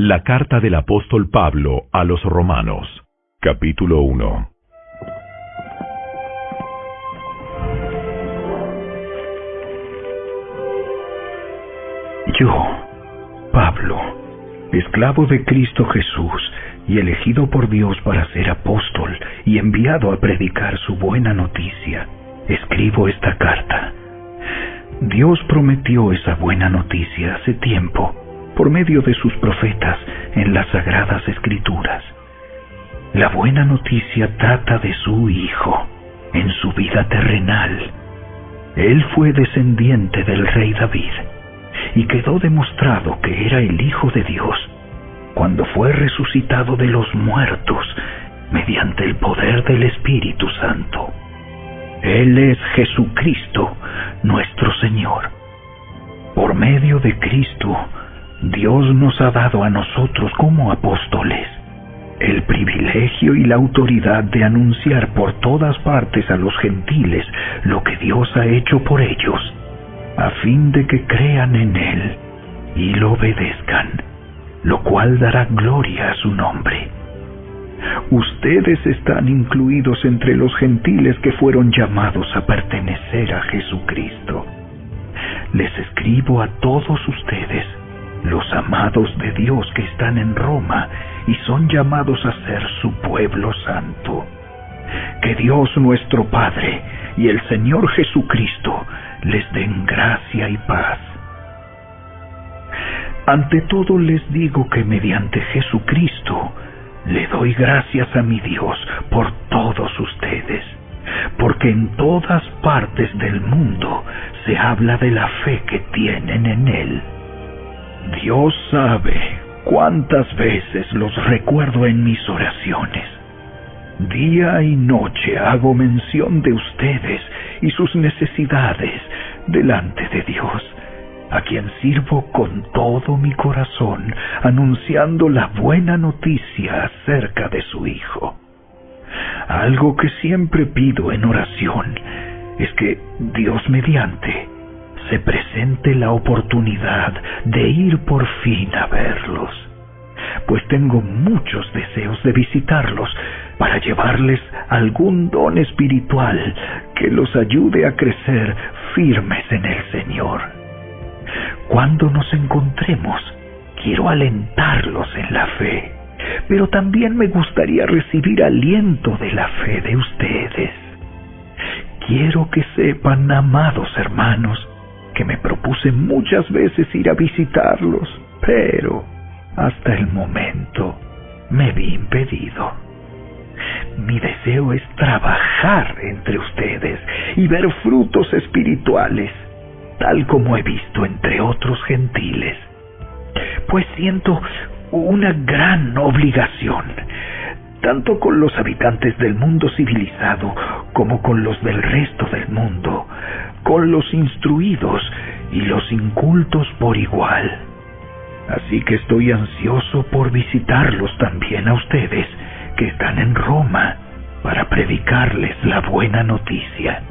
La carta del apóstol Pablo a los Romanos, capítulo 1. Yo, Pablo, esclavo de Cristo Jesús y elegido por Dios para ser apóstol y enviado a predicar su buena noticia, escribo esta carta. Dios prometió esa buena noticia hace tiempo por medio de sus profetas en las Sagradas Escrituras. La buena noticia trata de su Hijo en su vida terrenal. Él fue descendiente del rey David y quedó demostrado que era el Hijo de Dios cuando fue resucitado de los muertos mediante el poder del Espíritu Santo. Él es Jesucristo, nuestro Señor. Por medio de Cristo, Dios nos ha dado a nosotros como apóstoles el privilegio y la autoridad de anunciar por todas partes a los gentiles lo que Dios ha hecho por ellos, a fin de que crean en Él y lo obedezcan, lo cual dará gloria a su nombre. Ustedes están incluidos entre los gentiles que fueron llamados a pertenecer a Jesucristo. Les escribo a todos ustedes, los amados de Dios que están en Roma y son llamados a ser su pueblo santo. Que Dios nuestro Padre y el Señor Jesucristo les den gracia y paz. Ante todo les digo que mediante Jesucristo le doy gracias a mi Dios por todos ustedes, porque en todas partes del mundo se habla de la fe que tienen en Él. Dios sabe cuántas veces los recuerdo en mis oraciones. Día y noche hago mención de ustedes y sus necesidades delante de Dios, a quien sirvo con todo mi corazón, anunciando la buena noticia acerca de su Hijo. Algo que siempre pido en oración es que Dios mediante se presente la oportunidad de ir por fin a verlos, pues tengo muchos deseos de visitarlos para llevarles algún don espiritual que los ayude a crecer firmes en el Señor. Cuando nos encontremos, quiero alentarlos en la fe, pero también me gustaría recibir aliento de la fe de ustedes. Quiero que sepan, amados hermanos, que me propuse muchas veces ir a visitarlos, pero hasta el momento me vi impedido. Mi deseo es trabajar entre ustedes y ver frutos espirituales, tal como he visto entre otros gentiles, pues siento una gran obligación, tanto con los habitantes del mundo civilizado como con los del resto del mundo, con los instruidos y los incultos por igual. Así que estoy ansioso por visitarlos también a ustedes que están en Roma para predicarles la buena noticia.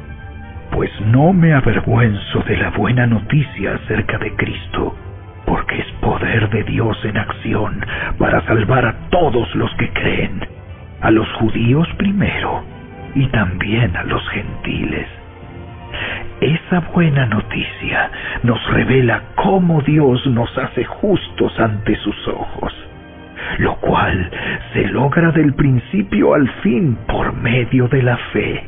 Pues no me avergüenzo de la buena noticia acerca de Cristo, porque es poder de Dios en acción para salvar a todos los que creen, a los judíos primero y también a los gentiles. Esa buena noticia nos revela cómo Dios nos hace justos ante sus ojos, lo cual se logra del principio al fin por medio de la fe.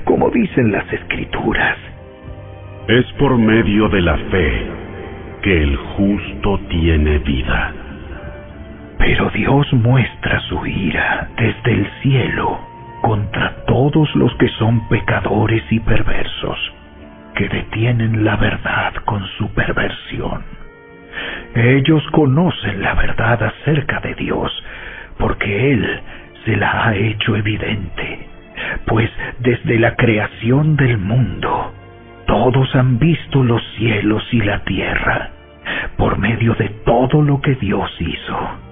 Como dicen las Escrituras, es por medio de la fe que el justo tiene vida. Pero Dios muestra su ira desde el cielo contra todos los que son pecadores y perversos, que detienen la verdad con su perversión. Ellos conocen la verdad acerca de Dios, porque Él se la ha hecho evidente, pues desde la creación del mundo, todos han visto los cielos y la tierra, por medio de todo lo que Dios hizo.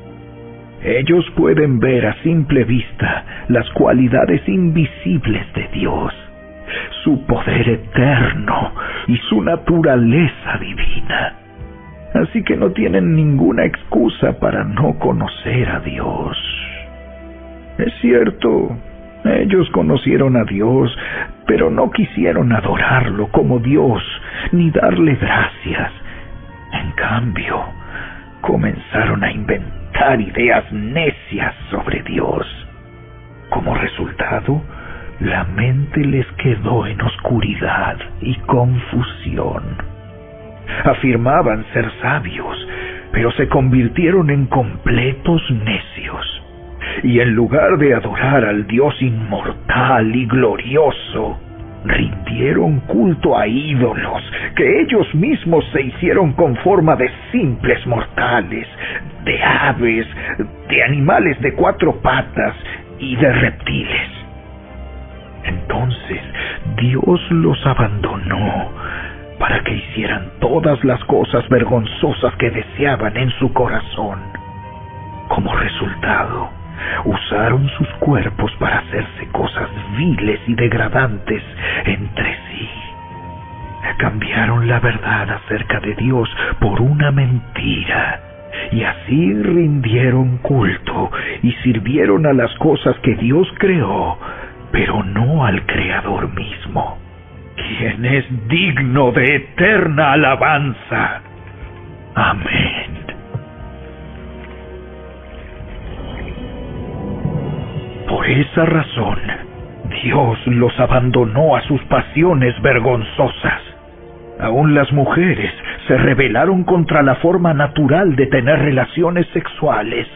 Ellos pueden ver a simple vista las cualidades invisibles de Dios, su poder eterno y su naturaleza divina. así que no tienen ninguna excusa para no conocer a Dios. Es cierto, ellos conocieron a Dios, pero no quisieron adorarlo como Dios, ni darle gracias. En cambio, comenzaron a inventar ideas necias sobre Dios. Como resultado, la mente les quedó en oscuridad y confusión. Afirmaban ser sabios, pero se convirtieron en completos necios. Y en lugar de adorar al Dios inmortal y glorioso, rindieron culto a ídolos que ellos mismos se hicieron con forma de simples mortales, de aves, de animales de 4 patas y de reptiles. Entonces Dios los abandonó para que hicieran todas las cosas vergonzosas que deseaban en su corazón. Como resultado, usaron sus cuerpos para hacerse cosas viles y degradantes entre sí. Cambiaron la verdad acerca de Dios por una mentira, y así rindieron culto y sirvieron a las cosas que Dios creó, pero no al Creador mismo, quien es digno de eterna alabanza. Amén. Por esa razón, Dios los abandonó a sus pasiones vergonzosas. Aún las mujeres se rebelaron contra la forma natural de tener relaciones sexuales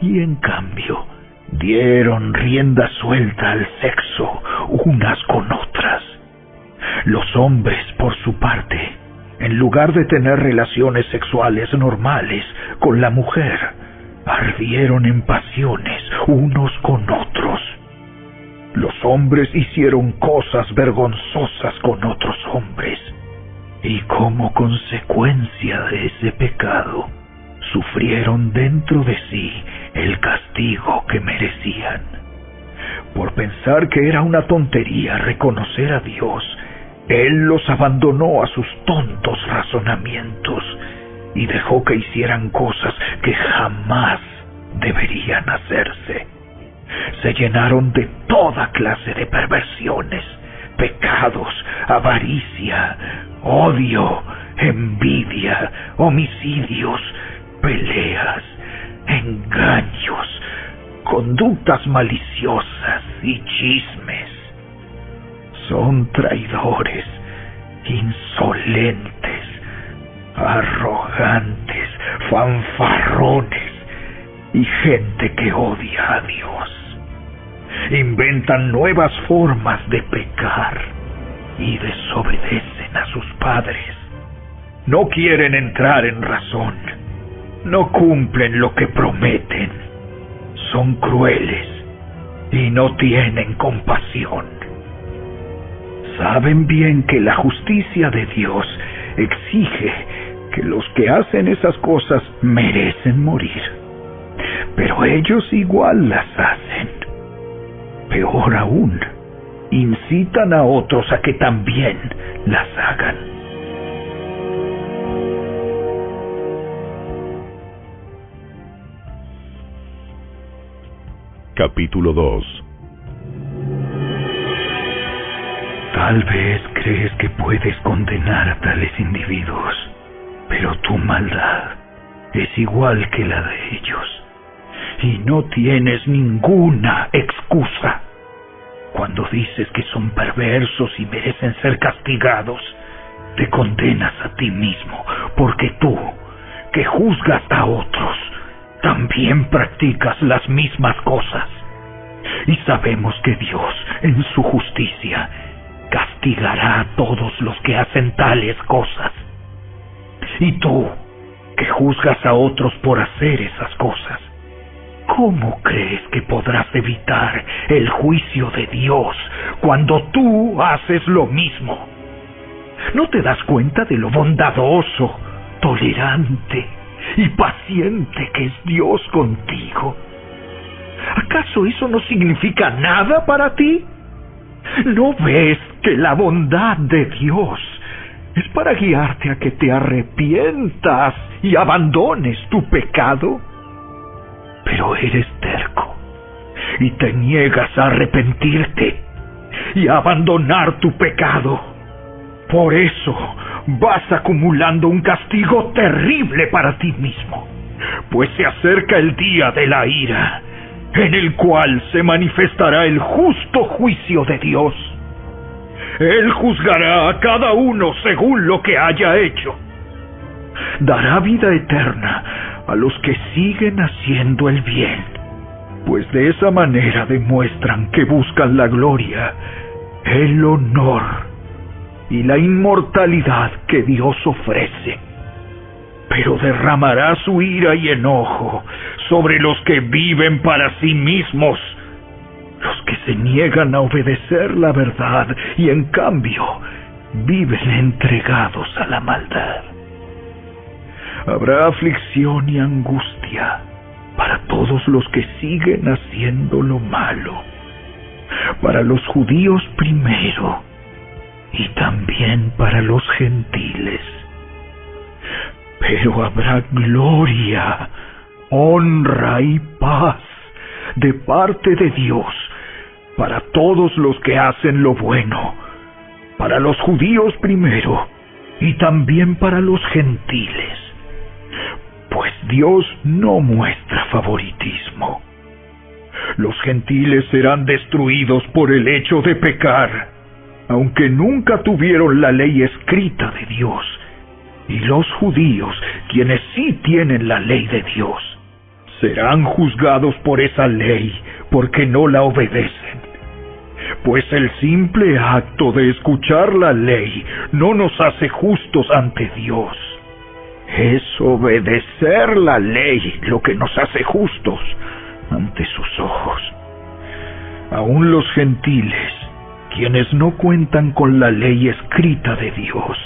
y, en cambio, dieron rienda suelta al sexo unas con otras. Los hombres, por su parte, en lugar de tener relaciones sexuales normales con la mujer, ardieron en pasiones unos con otros. Los hombres hicieron cosas vergonzosas con otros hombres, y como consecuencia de ese pecado, sufrieron dentro de sí el castigo que merecían. Por pensar que era una tontería reconocer a Dios, Él los abandonó a sus tontos razonamientos y dejó que hicieran cosas que jamás deberían hacerse. Se llenaron de toda clase de perversiones, pecados, avaricia, odio, envidia, homicidios, peleas, engaños, conductas maliciosas y chismes. Son traidores, insolentes, arrogantes, fanfarrones y gente que odia a Dios. Inventan nuevas formas de pecar y desobedecen a sus padres. No quieren entrar en razón. No cumplen lo que prometen. Son crueles y no tienen compasión. Saben bien que la justicia de Dios exige que los que hacen esas cosas merecen morir. Pero ellos igual las hacen. Peor aún, incitan a otros a que también las hagan. Capítulo 2. Tal vez crees que puedes condenar a tales individuos, pero tu maldad es igual que la de ellos, y no tienes ninguna excusa. Cuando dices que son perversos y merecen ser castigados, te condenas a ti mismo, porque tú, que juzgas a otros, también practicas las mismas cosas. Y sabemos que Dios, en su justicia, castigará a todos los que hacen tales cosas. Y tú, que juzgas a otros por hacer esas cosas, ¿cómo crees que podrás evitar el juicio de Dios cuando tú haces lo mismo? ¿No te das cuenta de lo bondadoso, tolerante y paciente que es Dios contigo? ¿Acaso eso no significa nada para ti? ¿No ves que la bondad de Dios es para guiarte a que te arrepientas y abandones tu pecado? Pero eres terco y te niegas a arrepentirte y a abandonar tu pecado. Por eso vas acumulando un castigo terrible para ti mismo, pues se acerca el día de la ira, en el cual se manifestará el justo juicio de Dios. Él juzgará a cada uno según lo que haya hecho. Dará vida eterna a los que siguen haciendo el bien, pues de esa manera demuestran que buscan la gloria, el honor y la inmortalidad que Dios ofrece. Pero derramará su ira y enojo sobre los que viven para sí mismos, los que se niegan a obedecer la verdad y en cambio viven entregados a la maldad. Habrá aflicción y angustia para todos los que siguen haciendo lo malo, para los judíos primero y también para los gentiles. Pero habrá gloria, honra y paz de parte de Dios para todos los que hacen lo bueno, para los judíos primero y también para los gentiles. Pues Dios no muestra favoritismo. Los gentiles serán destruidos por el hecho de pecar, aunque nunca tuvieron la ley escrita de Dios, y los judíos, quienes sí tienen la ley de Dios, serán juzgados por esa ley porque no la obedecen. Pues el simple acto de escuchar la ley no nos hace justos ante Dios. Es obedecer la ley lo que nos hace justos ante sus ojos. Aún los gentiles, quienes no cuentan con la ley escrita de Dios,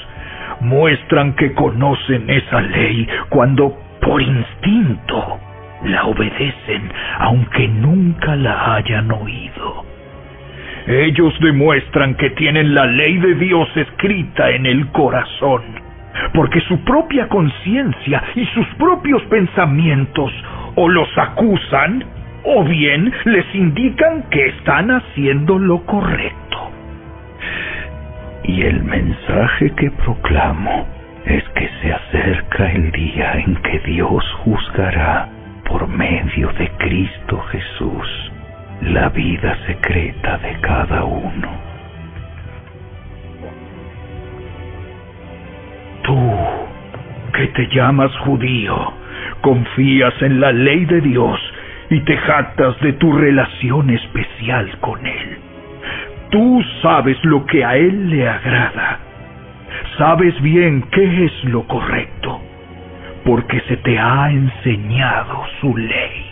muestran que conocen esa ley cuando por instinto la obedecen, aunque nunca la hayan oído. Ellos demuestran que tienen la ley de Dios escrita en el corazón, porque su propia conciencia y sus propios pensamientos o los acusan o bien les indican que están haciendo lo correcto. Y el mensaje que proclamo es que se acerca el día en que Dios juzgará por medio de Cristo Jesús la vida secreta de cada uno. Tú, que te llamas judío, confías en la ley de Dios y te jactas de tu relación especial con Él. Tú sabes lo que a Él le agrada. Sabes bien qué es lo correcto, porque se te ha enseñado su ley.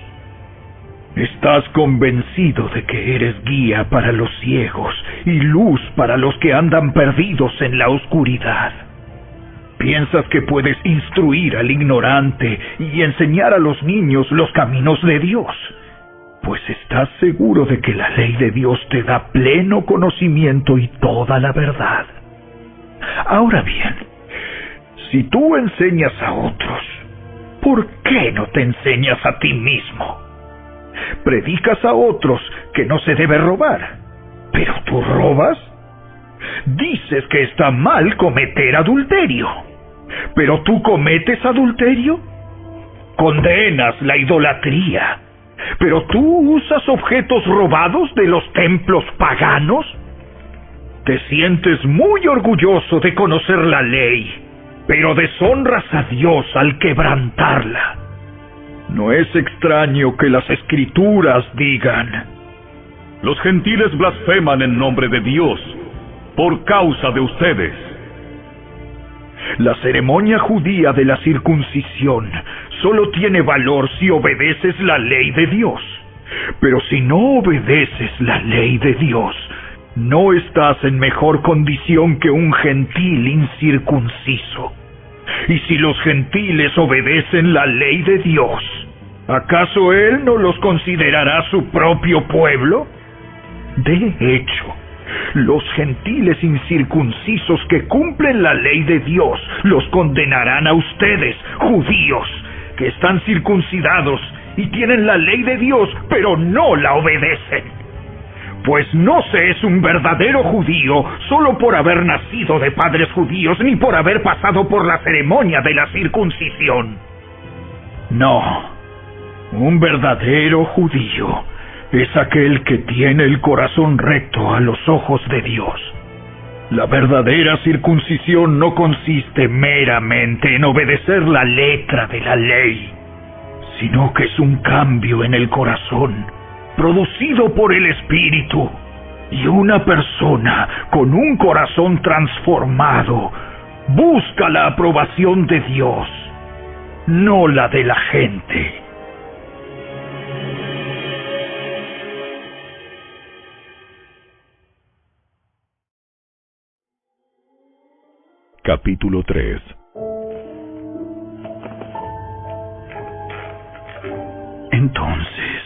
Estás convencido de que eres guía para los ciegos y luz para los que andan perdidos en la oscuridad. Piensas que puedes instruir al ignorante y enseñar a los niños los caminos de Dios, pues estás seguro de que la ley de Dios te da pleno conocimiento y toda la verdad. Ahora bien, si tú enseñas a otros, ¿por qué no te enseñas a ti mismo? Predicas a otros que no se debe robar, ¿pero tú robas? Dices que está mal cometer adulterio, ¿pero tú cometes adulterio? Condenas la idolatría, ¿pero tú usas objetos robados de los templos paganos? Te sientes muy orgulloso de conocer la ley, pero deshonras a Dios al quebrantarla. No es extraño que las Escrituras digan: los gentiles blasfeman en nombre de Dios por causa de ustedes. La ceremonia judía de la circuncisión solo tiene valor si obedeces la ley de Dios. Pero si no obedeces la ley de Dios, no estás en mejor condición que un gentil incircunciso. Y si los gentiles obedecen la ley de Dios, ¿acaso Él no los considerará su propio pueblo? De hecho, Los gentiles incircuncisos que cumplen la ley de Dios los condenarán a ustedes, judíos, que están circuncidados y tienen la ley de Dios, pero no la obedecen. Pues no se es un verdadero judío solo por haber nacido de padres judíos, ni por haber pasado por la ceremonia de la circuncisión. No, un verdadero judío es aquel que tiene el corazón recto a los ojos de Dios. La verdadera circuncisión no consiste meramente en obedecer la letra de la ley, sino que es un cambio en el corazón, producido por el Espíritu, y una persona con un corazón transformado busca la aprobación de Dios, no la de la gente. Capítulo 3. Entonces,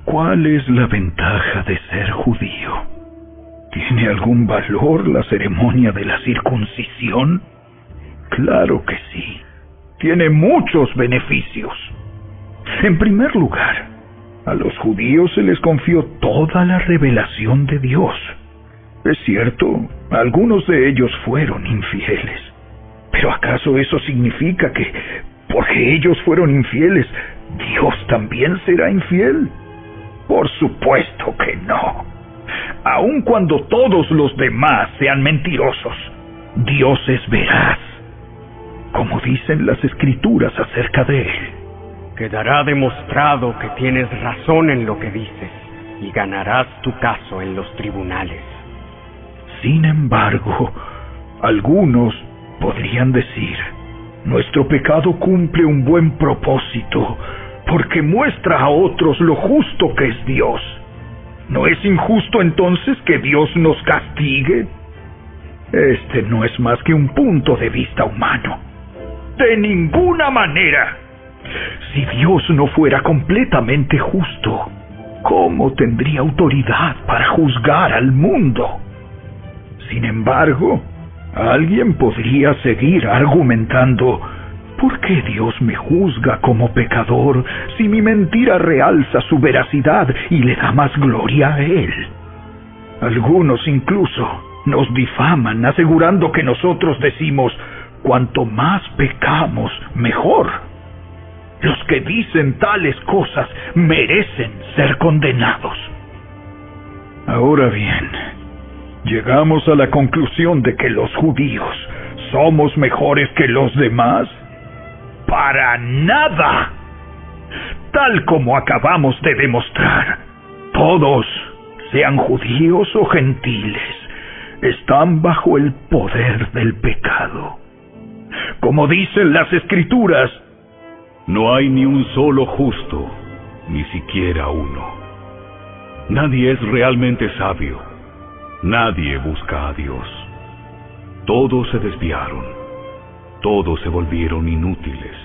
¿cuál es la ventaja de ser judío? ¿Tiene algún valor la ceremonia de la circuncisión? Claro que sí. Tiene muchos beneficios. En primer lugar, a los judíos se les confió toda la revelación de Dios. Es cierto, algunos de ellos fueron infieles. ¿Pero acaso eso significa que, porque ellos fueron infieles, Dios también será infiel? Por supuesto que no. Aun cuando todos los demás sean mentirosos, Dios es veraz, como dicen las Escrituras acerca de Él. Quedará demostrado que tienes razón en lo que dices, y ganarás tu caso en los tribunales. Sin embargo, algunos podrían decir, nuestro pecado cumple un buen propósito, porque muestra a otros lo justo que es Dios. ¿No es injusto entonces que Dios nos castigue? Este no es más que un punto de vista humano. ¡De ninguna manera! Si Dios no fuera completamente justo, ¿cómo tendría autoridad para juzgar al mundo? Sin embargo, alguien podría seguir argumentando, ¿por qué Dios me juzga como pecador si mi mentira realza su veracidad y le da más gloria a Él? Algunos incluso nos difaman asegurando que nosotros decimos, cuanto más pecamos, mejor. Los que dicen tales cosas merecen ser condenados. Ahora bien, ¿llegamos a la conclusión de que los judíos somos mejores que los demás? ¡Para nada! Tal como acabamos de demostrar, todos, sean judíos o gentiles, están bajo el poder del pecado. Como dicen las Escrituras, no hay ni un solo justo, ni siquiera uno. Nadie es realmente sabio. Nadie busca a Dios. Todos se desviaron. Todos se volvieron inútiles.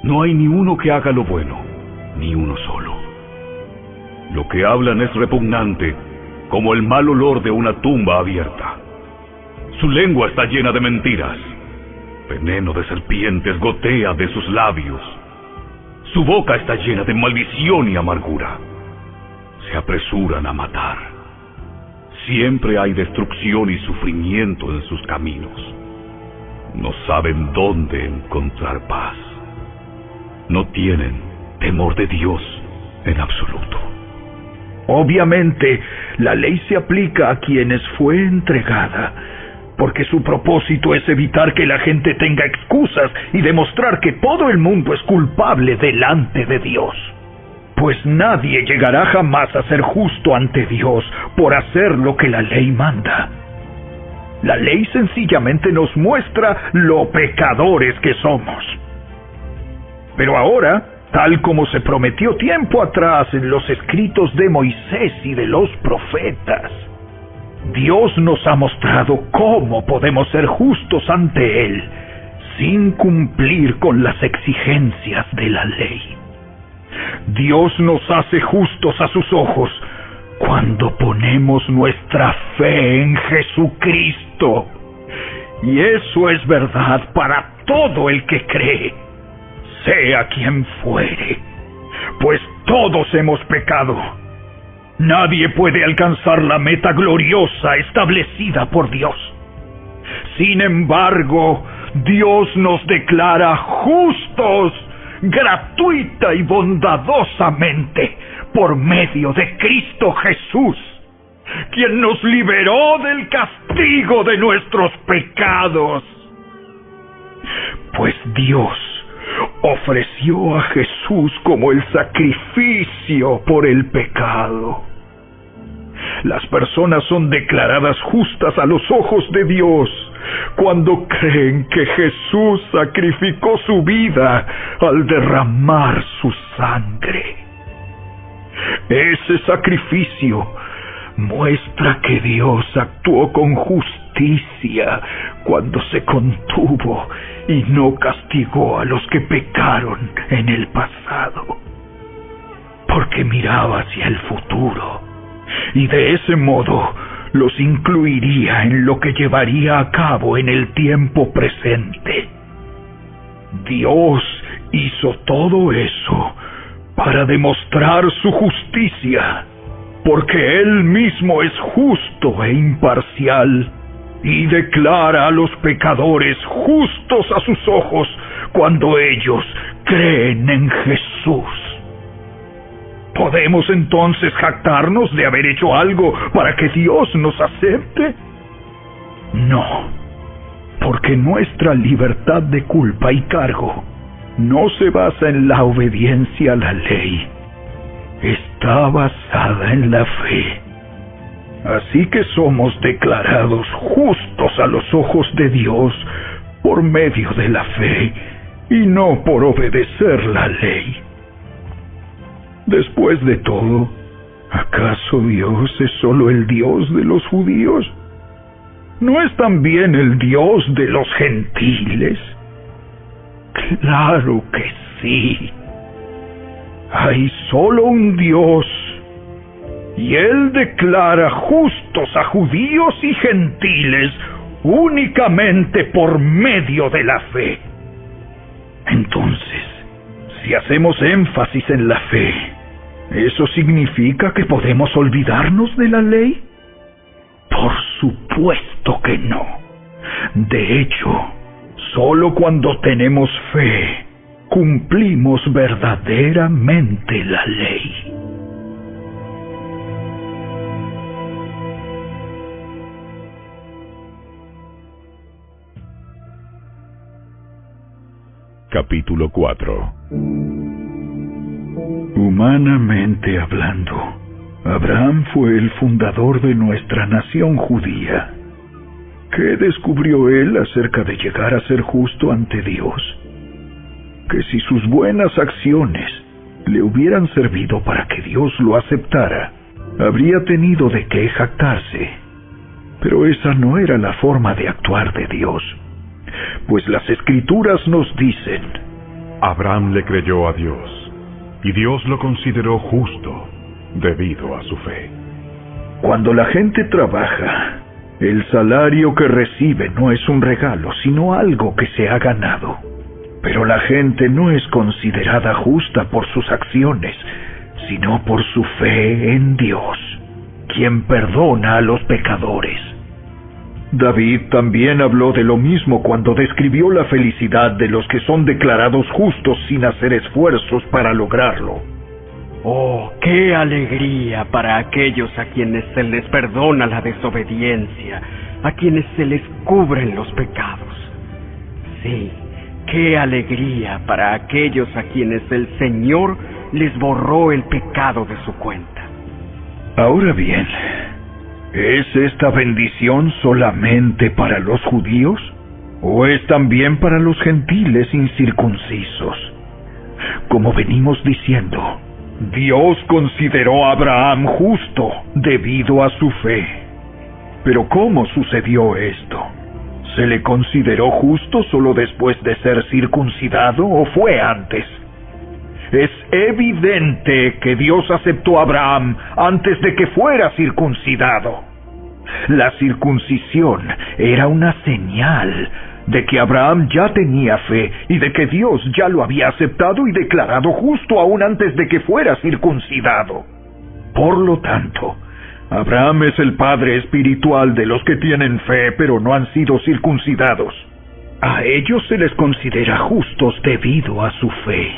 No hay ni uno que haga lo bueno, ni uno solo. Lo que hablan es repugnante, como el mal olor de una tumba abierta. Su lengua está llena de mentiras. Veneno de serpientes gotea de sus labios. Su boca está llena de maldición y amargura. Se apresuran a matar. Siempre hay destrucción y sufrimiento en sus caminos. No saben dónde encontrar paz. No tienen temor de Dios en absoluto. Obviamente, la ley se aplica a quienes fue entregada, porque su propósito es evitar que la gente tenga excusas y demostrar que todo el mundo es culpable delante de Dios. Pues nadie llegará jamás a ser justo ante Dios por hacer lo que la ley manda. La ley sencillamente nos muestra lo pecadores que somos. Pero ahora, tal como se prometió tiempo atrás en los escritos de Moisés y de los profetas, Dios nos ha mostrado cómo podemos ser justos ante Él sin cumplir con las exigencias de la ley. Dios nos hace justos a sus ojos cuando ponemos nuestra fe en Jesucristo. Y eso es verdad para todo el que cree, sea quien fuere, pues todos hemos pecado. Nadie puede alcanzar la meta gloriosa establecida por Dios. Sin embargo, Dios nos declara justos, gratuita y bondadosamente, por medio de Cristo Jesús, quien nos liberó del castigo de nuestros pecados. Pues Dios ofreció a Jesús como el sacrificio por el pecado. Las personas son declaradas justas a los ojos de Dios cuando creen que Jesús sacrificó su vida al derramar su sangre. Ese sacrificio muestra que Dios actuó con justicia cuando se contuvo y no castigó a los que pecaron en el pasado, porque miraba hacia el futuro y de ese modo los incluiría en lo que llevaría a cabo en el tiempo presente. Dios hizo todo eso para demostrar su justicia, porque Él mismo es justo e imparcial y declara a los pecadores justos a sus ojos cuando ellos creen en Jesús. ¿Podemos entonces jactarnos de haber hecho algo para que Dios nos acepte? No, porque nuestra libertad de culpa y cargo no se basa en la obediencia a la ley, está basada en la fe. Así que somos declarados justos a los ojos de Dios por medio de la fe y no por obedecer la ley. Después de todo, ¿acaso Dios es solo el Dios de los judíos? ¿No es también el Dios de los gentiles? Claro que sí. Hay solo un Dios, y Él declara justos a judíos y gentiles únicamente por medio de la fe. Entonces, si hacemos énfasis en la fe, ¿eso significa que podemos olvidarnos de la ley? Por supuesto que no. De hecho, solo cuando tenemos fe, cumplimos verdaderamente la ley. Capítulo 4. Humanamente hablando, Abraham fue el fundador de nuestra nación judía. ¿Qué descubrió él acerca de llegar a ser justo ante Dios? Que si sus buenas acciones le hubieran servido para que Dios lo aceptara, habría tenido de qué jactarse. Pero esa no era la forma de actuar de Dios, pues las Escrituras nos dicen: Abraham le creyó a Dios, y Dios lo consideró justo debido a su fe. Cuando la gente trabaja, el salario que recibe no es un regalo, sino algo que se ha ganado. Pero la gente no es considerada justa por sus acciones, sino por su fe en Dios, quien perdona a los pecadores. David también habló de lo mismo cuando describió la felicidad de los que son declarados justos sin hacer esfuerzos para lograrlo. ¡Oh, qué alegría para aquellos a quienes se les perdona la desobediencia, a quienes se les cubren los pecados! Sí, qué alegría para aquellos a quienes el Señor les borró el pecado de su cuenta. Ahora bien, ¿es esta bendición solamente para los judíos? ¿O es también para los gentiles incircuncisos? Como venimos diciendo, Dios consideró a Abraham justo debido a su fe. Pero ¿cómo sucedió esto? ¿Se le consideró justo solo después de ser circuncidado o fue antes? Es evidente que Dios aceptó a Abraham antes de que fuera circuncidado. La circuncisión era una señal de que Abraham ya tenía fe y de que Dios ya lo había aceptado y declarado justo aún antes de que fuera circuncidado. Por lo tanto, Abraham es el padre espiritual de los que tienen fe pero no han sido circuncidados. A ellos se les considera justos debido a su fe.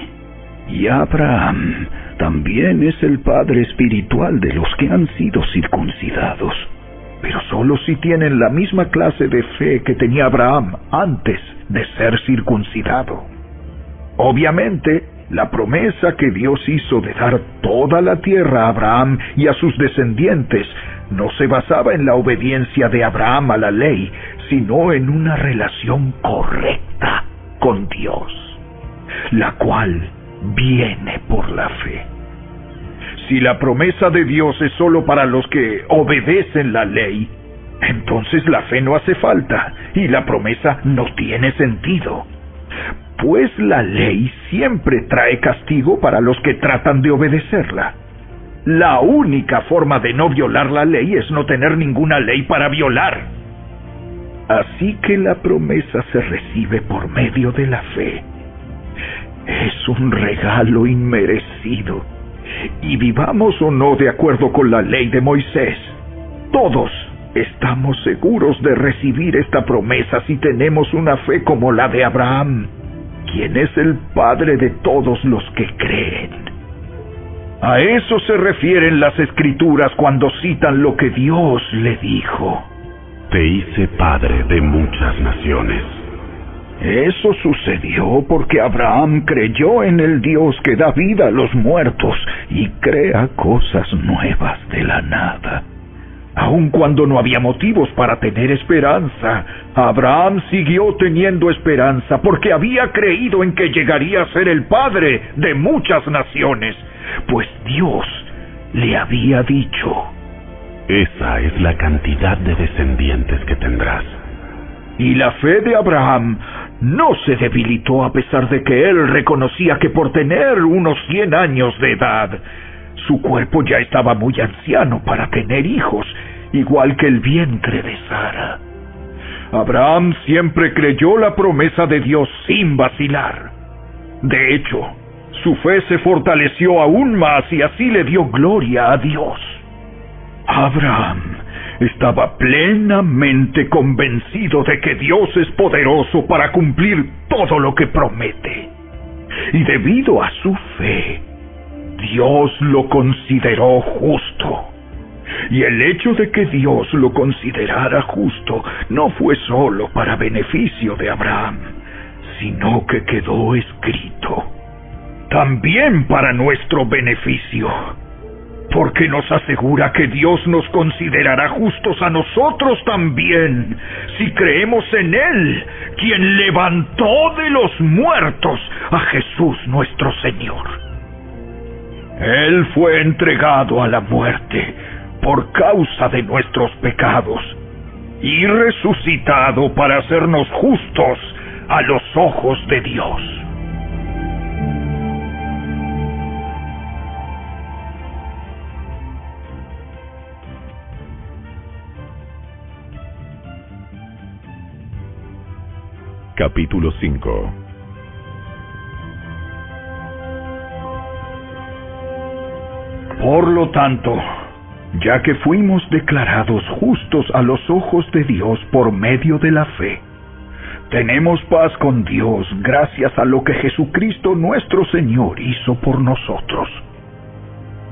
Y Abraham también es el padre espiritual de los que han sido circuncidados, pero solo si tienen la misma clase de fe que tenía Abraham antes de ser circuncidado. Obviamente, la promesa que Dios hizo de dar toda la tierra a Abraham y a sus descendientes no se basaba en la obediencia de Abraham a la ley, sino en una relación correcta con Dios, la cual viene por la fe. Si la promesa de Dios es solo para los que obedecen la ley, entonces la fe no hace falta y la promesa no tiene sentido. Pues la ley siempre trae castigo para los que tratan de obedecerla. La única forma de no violar la ley es no tener ninguna ley para violar. Así que la promesa se recibe por medio de la fe. Es un regalo inmerecido. Y vivamos o no de acuerdo con la ley de Moisés, todos estamos seguros de recibir esta promesa si tenemos una fe como la de Abraham, quien es el padre de todos los que creen. A eso se refieren las Escrituras cuando citan lo que Dios le dijo: Te hice padre de muchas naciones. Eso sucedió porque Abraham creyó en el Dios que da vida a los muertos y crea cosas nuevas de la nada. Aun cuando no había motivos para tener esperanza, Abraham siguió teniendo esperanza porque había creído en que llegaría a ser el padre de muchas naciones, pues Dios le había dicho: Esa es la cantidad de descendientes que tendrás. Y la fe de Abraham no se debilitó a pesar de que él reconocía que por tener unos 100 años de edad, su cuerpo ya estaba muy anciano para tener hijos, igual que el vientre de Sara. Abraham siempre creyó la promesa de Dios sin vacilar. De hecho, su fe se fortaleció aún más y así le dio gloria a Dios. Abraham estaba plenamente convencido de que Dios es poderoso para cumplir todo lo que promete. Y debido a su fe, Dios lo consideró justo. Y el hecho de que Dios lo considerara justo no fue solo para beneficio de Abraham, sino que quedó escrito también para nuestro beneficio, porque nos asegura que Dios nos considerará justos a nosotros también, si creemos en Él, quien levantó de los muertos a Jesús nuestro Señor. Él fue entregado a la muerte por causa de nuestros pecados y resucitado para hacernos justos a los ojos de Dios. Capítulo 5. Por lo tanto, ya que fuimos declarados justos a los ojos de Dios por medio de la fe, tenemos paz con Dios gracias a lo que Jesucristo nuestro Señor hizo por nosotros.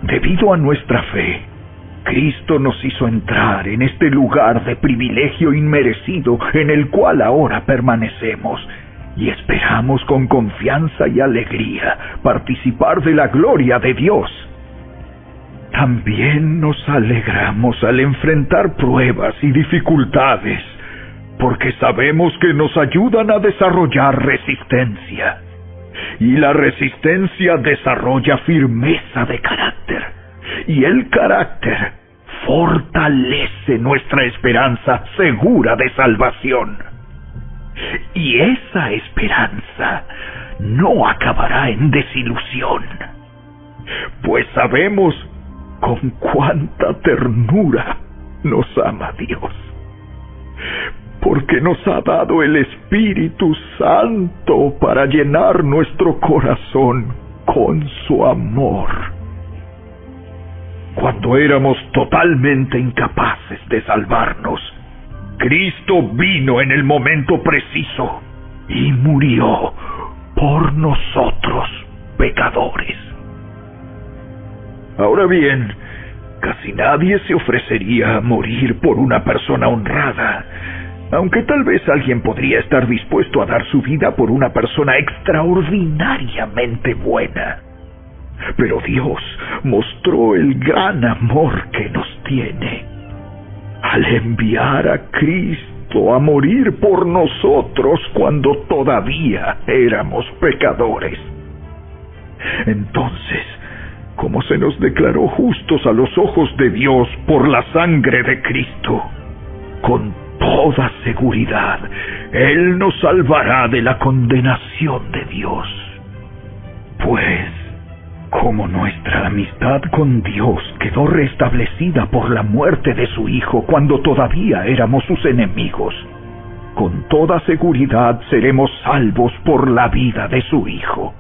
Debido a nuestra fe, Cristo nos hizo entrar en este lugar de privilegio inmerecido en el cual ahora permanecemos y esperamos con confianza y alegría participar de la gloria de Dios. También nos alegramos al enfrentar pruebas y dificultades, porque sabemos que nos ayudan a desarrollar resistencia, y la resistencia desarrolla firmeza de carácter, y el carácter fortalece nuestra esperanza segura de salvación. Y esa esperanza no acabará en desilusión, pues sabemos con cuánta ternura nos ama Dios, porque nos ha dado el Espíritu Santo para llenar nuestro corazón con su amor. Cuando éramos totalmente incapaces de salvarnos, Cristo vino en el momento preciso y murió por nosotros, pecadores. Ahora bien, casi nadie se ofrecería a morir por una persona honrada, aunque tal vez alguien podría estar dispuesto a dar su vida por una persona extraordinariamente buena. Pero Dios mostró el gran amor que nos tiene al enviar a Cristo a morir por nosotros cuando todavía éramos pecadores. Entonces, como se nos declaró justos a los ojos de Dios por la sangre de Cristo, con toda seguridad, Él nos salvará de la condenación de Dios. Pues, como nuestra amistad con Dios quedó restablecida por la muerte de su Hijo cuando todavía éramos sus enemigos, con toda seguridad seremos salvos por la vida de su Hijo.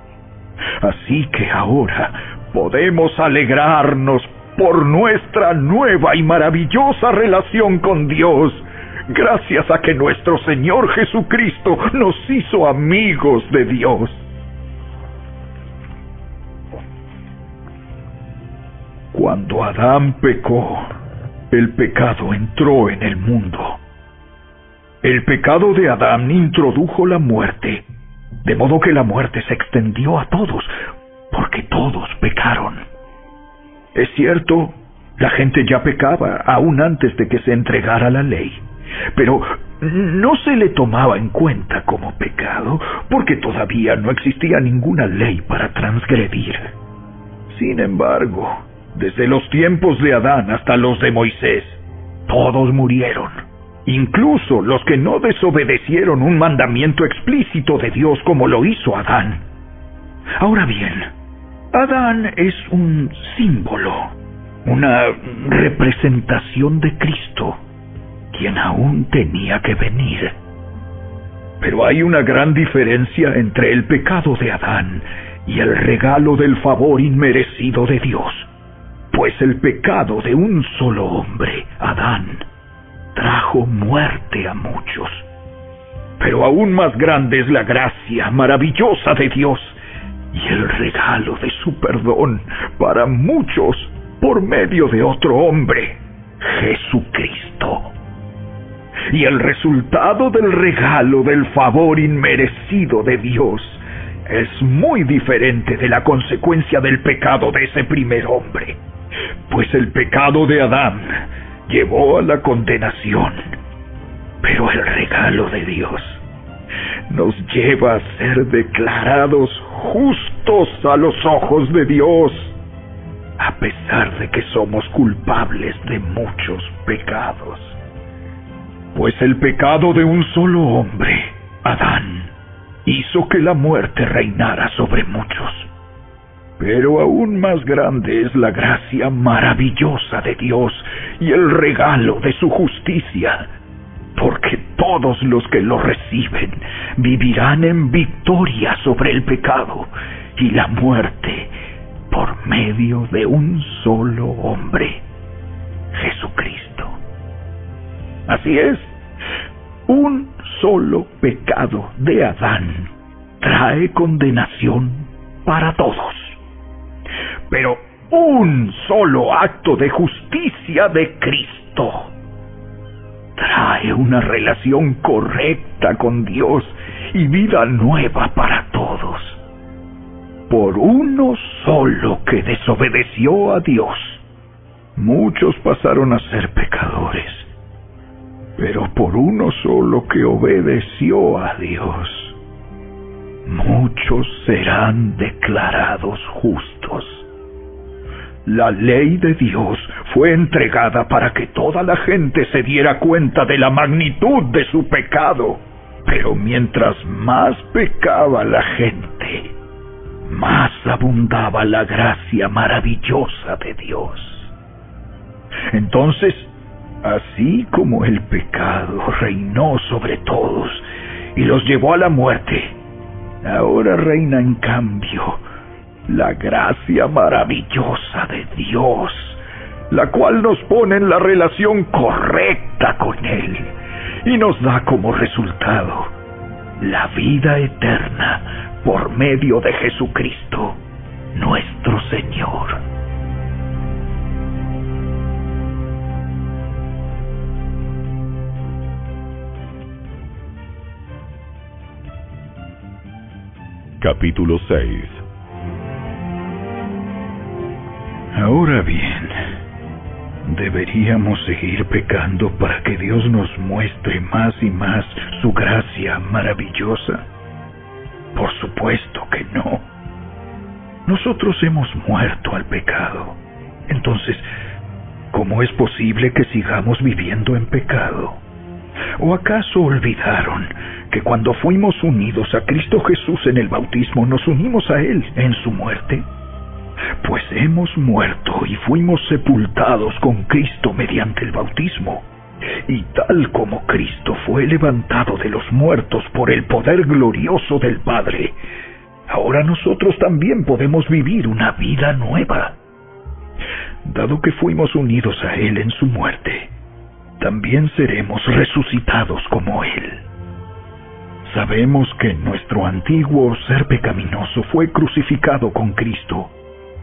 Así que ahora podemos alegrarnos por nuestra nueva y maravillosa relación con Dios, gracias a que nuestro Señor Jesucristo nos hizo amigos de Dios. Cuando Adán pecó, el pecado entró en el mundo. El pecado de Adán introdujo la muerte, de modo que la muerte se extendió a todos, porque todos pecaron. Es cierto, la gente ya pecaba aún antes de que se entregara la ley, pero no se le tomaba en cuenta como pecado, porque todavía no existía ninguna ley para transgredir. Sin embargo, desde los tiempos de Adán hasta los de Moisés, todos murieron, incluso los que no desobedecieron un mandamiento explícito de Dios como lo hizo Adán. Ahora bien, Adán es un símbolo, una representación de Cristo, quien aún tenía que venir. Pero hay una gran diferencia entre el pecado de Adán y el regalo del favor inmerecido de Dios. Pues el pecado de un solo hombre, Adán, trajo muerte a muchos. Pero aún más grande es la gracia maravillosa de Dios y el regalo de su perdón para muchos por medio de otro hombre, Jesucristo. Y el resultado del regalo del favor inmerecido de Dios es muy diferente de la consecuencia del pecado de ese primer hombre. Pues el pecado de Adán llevó a la condenación, pero el regalo de Dios nos lleva a ser declarados justos a los ojos de Dios, a pesar de que somos culpables de muchos pecados. Pues el pecado de un solo hombre, Adán, hizo que la muerte reinara sobre muchos. Pero aún más grande es la gracia maravillosa de Dios y el regalo de su justicia, porque todos los que lo reciben vivirán en victoria sobre el pecado y la muerte por medio de un solo hombre, Jesucristo. Así es, un solo pecado de Adán trae condenación para todos. Pero un solo acto de justicia de Cristo trae una relación correcta con Dios y vida nueva para todos. Por uno solo que desobedeció a Dios, muchos pasaron a ser pecadores. Pero por uno solo que obedeció a Dios, muchos serán declarados justos. La ley de Dios fue entregada para que toda la gente se diera cuenta de la magnitud de su pecado, Pero mientras más pecaba la gente, más abundaba la gracia maravillosa de Dios. Entonces, así como el pecado reinó sobre todos y los llevó a la muerte, ahora reina en cambio la gracia maravillosa de Dios, la cual nos pone en la relación correcta con Él y nos da como resultado la vida eterna por medio de Jesucristo, nuestro Señor. Capítulo 6. Ahora bien, ¿deberíamos seguir pecando para que Dios nos muestre más y más su gracia maravillosa? Por supuesto que no. Nosotros hemos muerto al pecado. Entonces, ¿cómo es posible que sigamos viviendo en pecado? ¿O acaso olvidaron que cuando fuimos unidos a Cristo Jesús en el bautismo, nos unimos a Él en su muerte? Pues hemos muerto y fuimos sepultados con Cristo mediante el bautismo. Y tal como Cristo fue levantado de los muertos por el poder glorioso del Padre, ahora nosotros también podemos vivir una vida nueva. Dado que fuimos unidos a Él en su muerte, también seremos resucitados como Él. Sabemos que nuestro antiguo ser pecaminoso fue crucificado con Cristo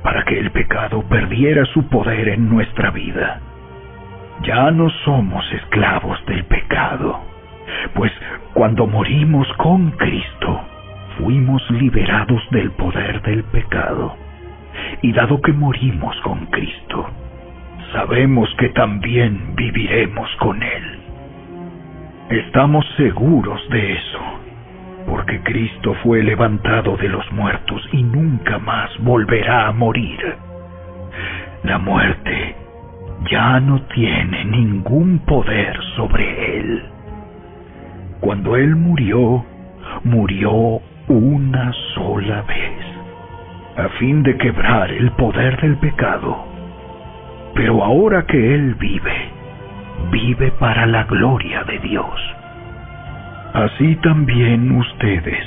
para que el pecado perdiera su poder en nuestra vida. Ya no somos esclavos del pecado, pues cuando morimos con Cristo, fuimos liberados del poder del pecado. Y dado que morimos con Cristo, sabemos que también viviremos con Él. Estamos seguros de eso, porque Cristo fue levantado de los muertos y nunca más volverá a morir. La muerte ya no tiene ningún poder sobre Él. Cuando Él murió, murió una sola vez, a fin de quebrar el poder del pecado. Pero ahora que Él vive, vive para la gloria de Dios. Así también ustedes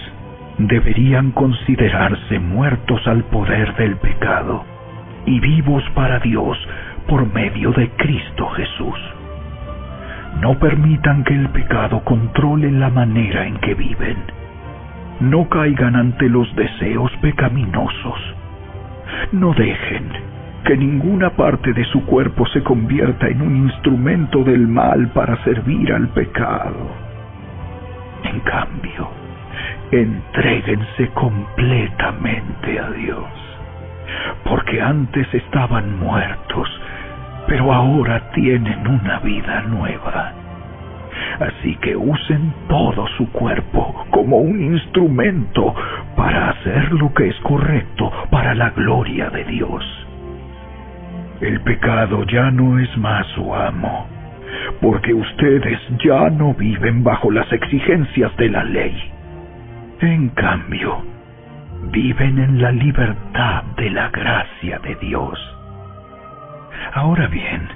deberían considerarse muertos al poder del pecado y vivos para Dios por medio de Cristo Jesús. No permitan que el pecado controle la manera en que viven. No caigan ante los deseos pecaminosos. No dejen que ninguna parte de su cuerpo se convierta en un instrumento del mal para servir al pecado. En cambio, entréguense completamente a Dios, porque antes estaban muertos, pero ahora tienen una vida nueva. Así que usen todo su cuerpo como un instrumento para hacer lo que es correcto para la gloria de Dios. El pecado ya no es más su amo, porque ustedes ya no viven bajo las exigencias de la ley. En cambio, viven en la libertad de la gracia de Dios. Ahora bien,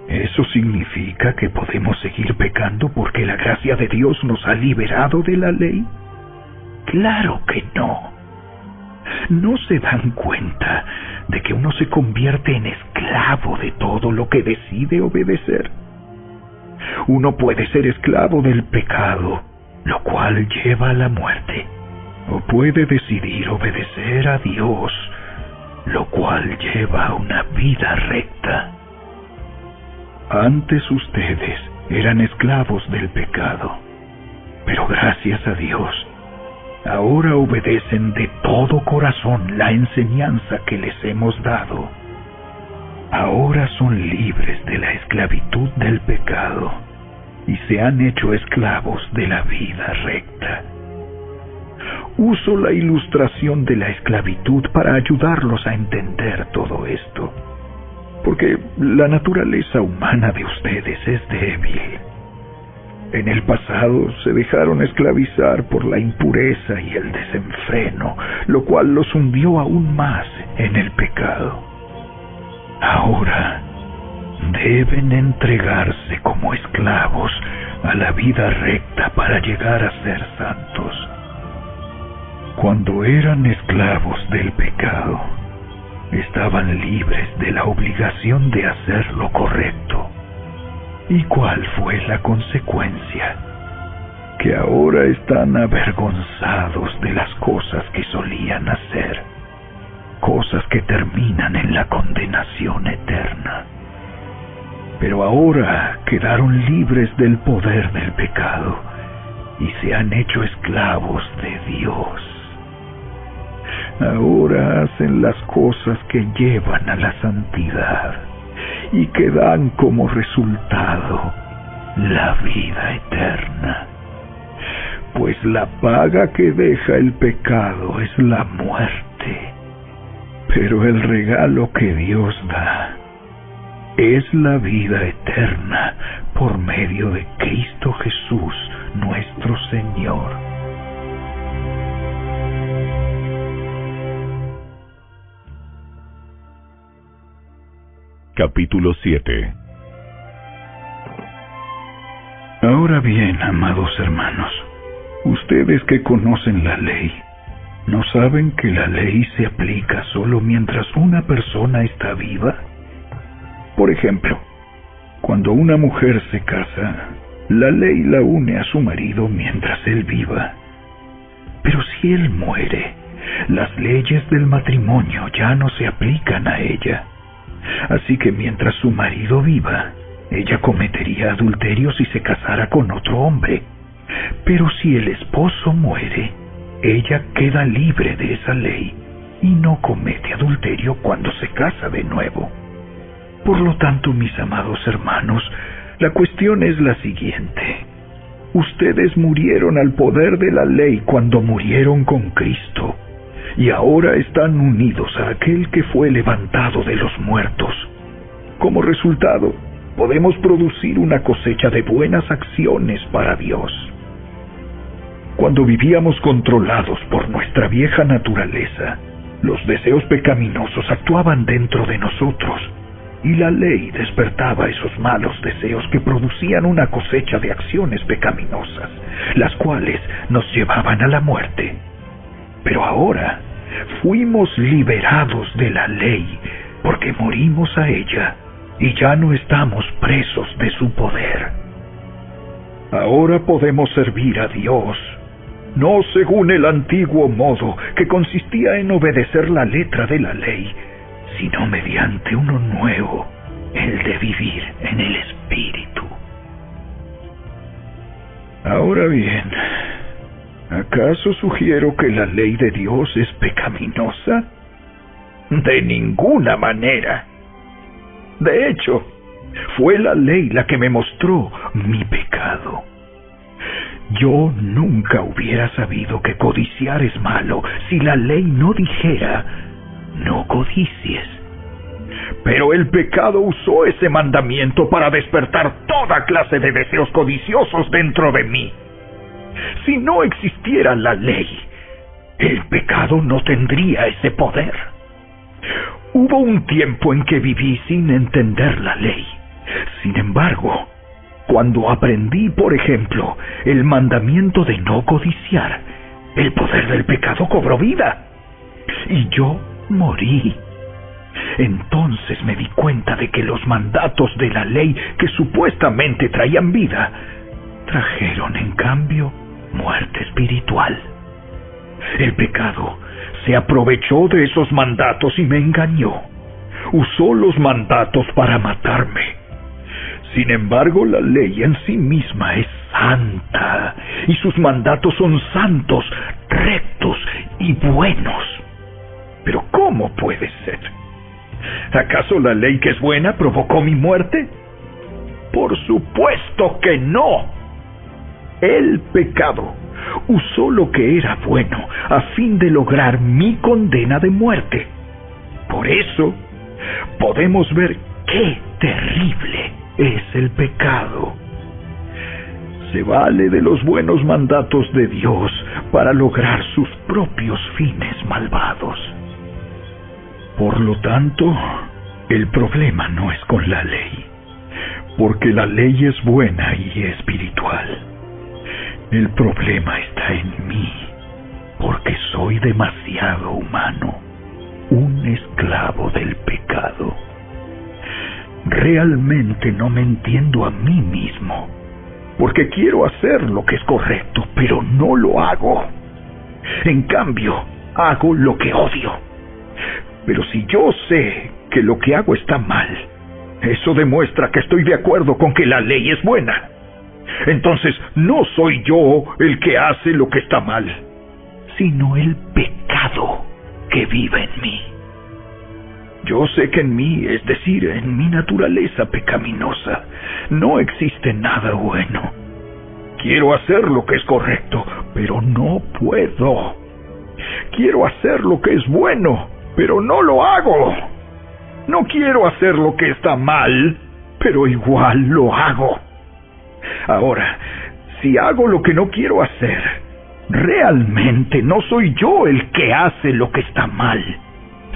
¿eso significa que podemos seguir pecando porque la gracia de Dios nos ha liberado de la ley? Claro que no. ¿No se dan cuenta de que uno se convierte en esclavo de todo lo que decide obedecer? Uno puede ser esclavo del pecado, lo cual lleva a la muerte, o puede decidir obedecer a Dios, lo cual lleva a una vida recta. Antes ustedes eran esclavos del pecado, pero gracias a Dios, ahora obedecen de todo corazón la enseñanza que les hemos dado. Ahora son libres de la esclavitud del pecado y se han hecho esclavos de la vida recta. Uso la ilustración de la esclavitud para ayudarlos a entender todo esto, porque la naturaleza humana de ustedes es débil. En el pasado se dejaron esclavizar por la impureza y el desenfreno, lo cual los hundió aún más en el pecado. Ahora deben entregarse como esclavos a la vida recta para llegar a ser santos. Cuando eran esclavos del pecado, estaban libres de la obligación de hacer lo correcto. ¿Y cuál fue la consecuencia? Que ahora están avergonzados de las cosas que solían hacer, cosas que terminan en la condenación eterna. Pero ahora quedaron libres del poder del pecado y se han hecho esclavos de Dios. Ahora hacen las cosas que llevan a la santidad y que dan como resultado la vida eterna. Pues la paga que deja el pecado es la muerte, pero el regalo que Dios da es la vida eterna por medio de Cristo Jesús, nuestro Señor. Capítulo 7. Ahora bien, amados hermanos, ustedes que conocen la ley, ¿no saben que la ley se aplica solo mientras una persona está viva? Por ejemplo, cuando una mujer se casa, la ley la une a su marido mientras él viva. Pero si él muere, las leyes del matrimonio ya no se aplican a ella. Así que mientras su marido viva, ella cometería adulterio si se casara con otro hombre. Pero si el esposo muere, ella queda libre de esa ley y no comete adulterio cuando se casa de nuevo. Por lo tanto, mis amados hermanos, la cuestión es la siguiente. Ustedes murieron al poder de la ley cuando murieron con Cristo, y ahora están unidos a aquel que fue levantado de los muertos. Como resultado, podemos producir una cosecha de buenas acciones para Dios. Cuando vivíamos controlados por nuestra vieja naturaleza, los deseos pecaminosos actuaban dentro de nosotros, y la ley despertaba esos malos deseos que producían una cosecha de acciones pecaminosas, las cuales nos llevaban a la muerte. Pero ahora fuimos liberados de la ley porque morimos a ella y ya no estamos presos de su poder. Ahora podemos servir a Dios, no según el antiguo modo que consistía en obedecer la letra de la ley, sino mediante uno nuevo, el de vivir en el Espíritu. Ahora bien, ¿acaso sugiero que la ley de Dios es pecaminosa? De ninguna manera. De hecho, fue la ley la que me mostró mi pecado. Yo nunca hubiera sabido que codiciar es malo si la ley no dijera, no codicies. Pero el pecado usó ese mandamiento para despertar toda clase de deseos codiciosos dentro de mí. Si no existiera la ley, el pecado no tendría ese poder. Hubo un tiempo en que viví sin entender la ley. Sin embargo, cuando aprendí, por ejemplo, el mandamiento de no codiciar, el poder del pecado cobró vida, y yo morí. Entonces me di cuenta de que los mandatos de la ley que supuestamente traían vida, trajeron en cambio muerte espiritual. El pecado se aprovechó de esos mandatos y me engañó. Usó los mandatos para matarme. Sin embargo, la ley en sí misma es santa, y sus mandatos son santos, rectos y buenos. Pero ¿cómo puede ser? ¿Acaso la ley que es buena provocó mi muerte? Por supuesto que no. El pecado usó lo que era bueno a fin de lograr mi condena de muerte. Por eso, podemos ver qué terrible es el pecado. se vale de los buenos mandatos de Dios para lograr sus propios fines malvados. Por lo tanto, el problema no es con la ley, porque la ley es buena y espiritual. El problema está en mí, porque soy demasiado humano, un esclavo del pecado. Realmente no me entiendo a mí mismo, porque quiero hacer lo que es correcto, pero no lo hago. En cambio, hago lo que odio. Pero si yo sé que lo que hago está mal, eso demuestra que estoy de acuerdo con que la ley es buena. Entonces, no soy yo el que hace lo que está mal, sino el pecado que vive en mí. Yo sé que en mí, es decir, en mi naturaleza pecaminosa, no existe nada bueno. Quiero hacer lo que es correcto, pero no puedo. Quiero hacer lo que es bueno, pero no lo hago. No quiero hacer lo que está mal, pero igual lo hago. Ahora, si hago lo que no quiero hacer, realmente no soy yo el que hace lo que está mal,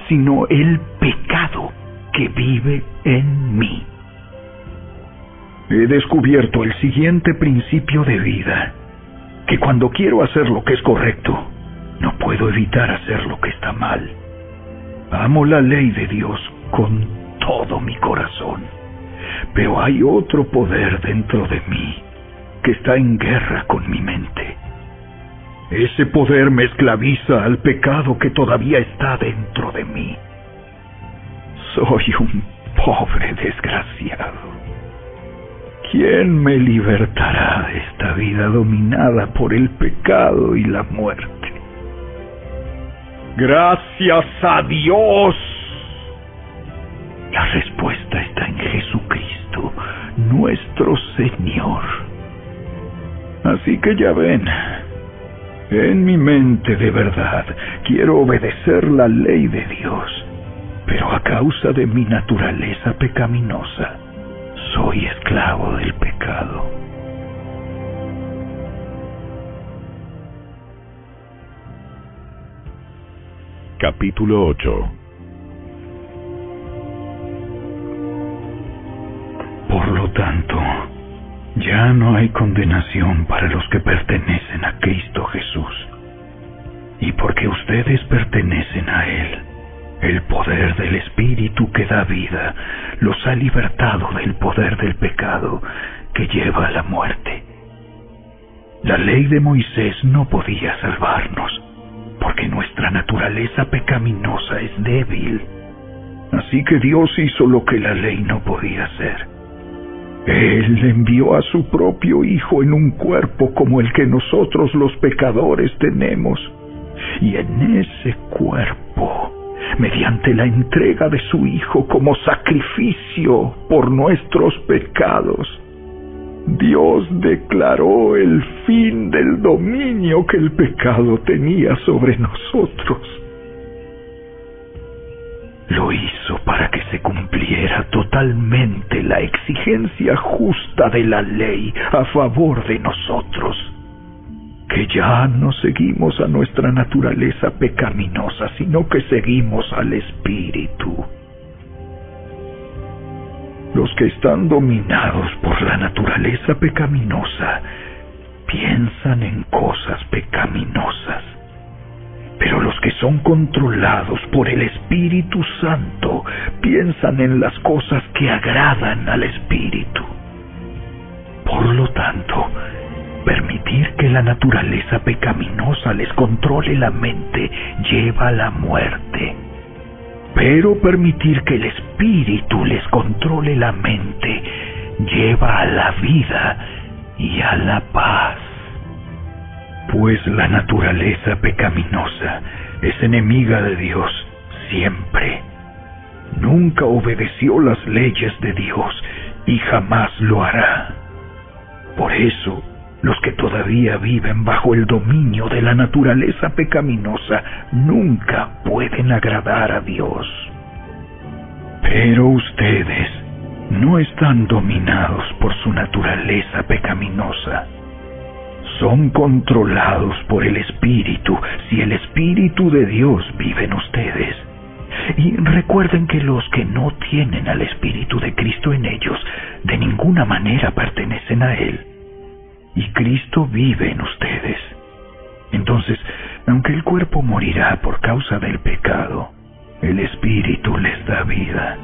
sino el pecado que vive en mí. He descubierto el siguiente principio de vida, que cuando quiero hacer lo que es correcto, no puedo evitar hacer lo que está mal. Amo la ley de Dios con todo mi corazón, pero hay otro poder dentro de mí que está en guerra con mi mente. Ese poder me esclaviza al pecado que todavía está dentro de mí. Soy un pobre desgraciado. ¿Quién me libertará de esta vida dominada por el pecado y la muerte? ¡Gracias a Dios! La respuesta está en Jesucristo, nuestro Señor. Así que ya ven, en mi mente de verdad quiero obedecer la ley de Dios, pero a causa de mi naturaleza pecaminosa, soy esclavo del pecado. Capítulo 8. Por lo tanto, ya no hay condenación para los que pertenecen a Cristo Jesús. Y porque ustedes pertenecen a Él, el poder del Espíritu que da vida los ha libertado del poder del pecado que lleva a la muerte. La ley de Moisés no podía salvarnos, porque nuestra naturaleza pecaminosa es débil. Así que Dios hizo lo que la ley no podía hacer. Él envió a su propio Hijo en un cuerpo como el que nosotros los pecadores tenemos. Y en ese cuerpo, mediante la entrega de su Hijo como sacrificio por nuestros pecados, Dios declaró el fin del dominio que el pecado tenía sobre nosotros. Lo hizo para que se cumpliera totalmente la exigencia justa de la ley a favor de nosotros, que ya no seguimos a nuestra naturaleza pecaminosa, sino que seguimos al Espíritu. Los que están dominados por la naturaleza pecaminosa piensan en cosas pecaminosas, pero los que son controlados por el Espíritu Santo piensan en las cosas que agradan al Espíritu. Por lo tanto, permitir que la naturaleza pecaminosa les controle la mente lleva a la muerte. Pero permitir que el Espíritu les controle la mente lleva a la vida y a la paz. Pues la naturaleza pecaminosa es enemiga de Dios siempre. Nunca obedeció las leyes de Dios y jamás lo hará. Por eso, los que todavía viven bajo el dominio de la naturaleza pecaminosa nunca pueden agradar a Dios. Pero ustedes no están dominados por su naturaleza pecaminosa, son controlados por el Espíritu si el Espíritu de Dios vive en ustedes. Y recuerden que los que no tienen al Espíritu de Cristo en ellos, de ninguna manera pertenecen a Él. Y Cristo vive en ustedes. Entonces, aunque el cuerpo morirá por causa del pecado, el Espíritu les da vida,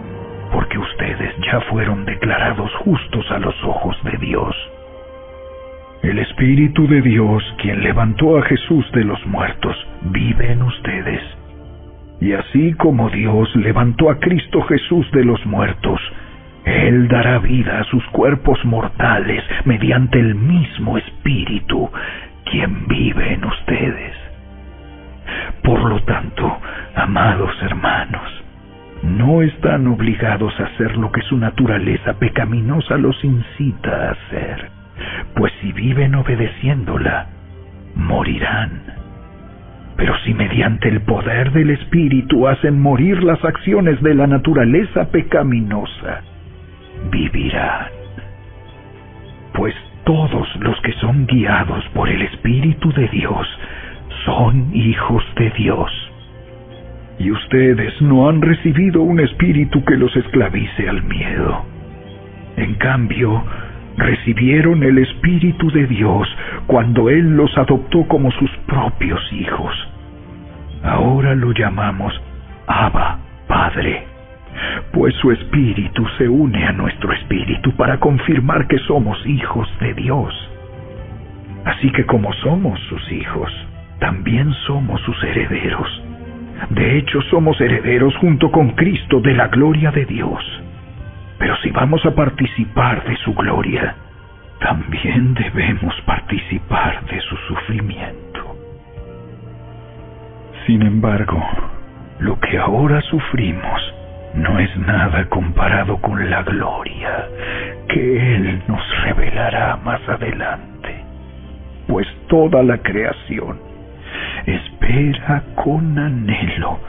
porque ustedes ya fueron declarados justos a los ojos de Dios. El Espíritu de Dios, quien levantó a Jesús de los muertos, vive en ustedes. Y así como Dios levantó a Cristo Jesús de los muertos, Él dará vida a sus cuerpos mortales mediante el mismo Espíritu, quien vive en ustedes. Por lo tanto, amados hermanos, no están obligados a hacer lo que su naturaleza pecaminosa los incita a hacer, pues si viven obedeciéndola, morirán. Pero si mediante el poder del Espíritu hacen morir las acciones de la naturaleza pecaminosa, vivirán. Pues todos los que son guiados por el Espíritu de Dios son hijos de Dios. Y ustedes no han recibido un espíritu que los esclavice al miedo. En cambio, recibieron el Espíritu de Dios cuando Él los adoptó como sus propios hijos. Ahora lo llamamos Abba, Padre, pues su Espíritu se une a nuestro espíritu para confirmar que somos hijos de Dios. Así que como somos sus hijos, también somos sus herederos. De hecho, somos herederos junto con Cristo de la gloria de Dios. Pero si vamos a participar de su gloria, también debemos participar de su sufrimiento. Sin embargo, lo que ahora sufrimos no es nada comparado con la gloria que Él nos revelará más adelante, pues toda la creación espera con anhelo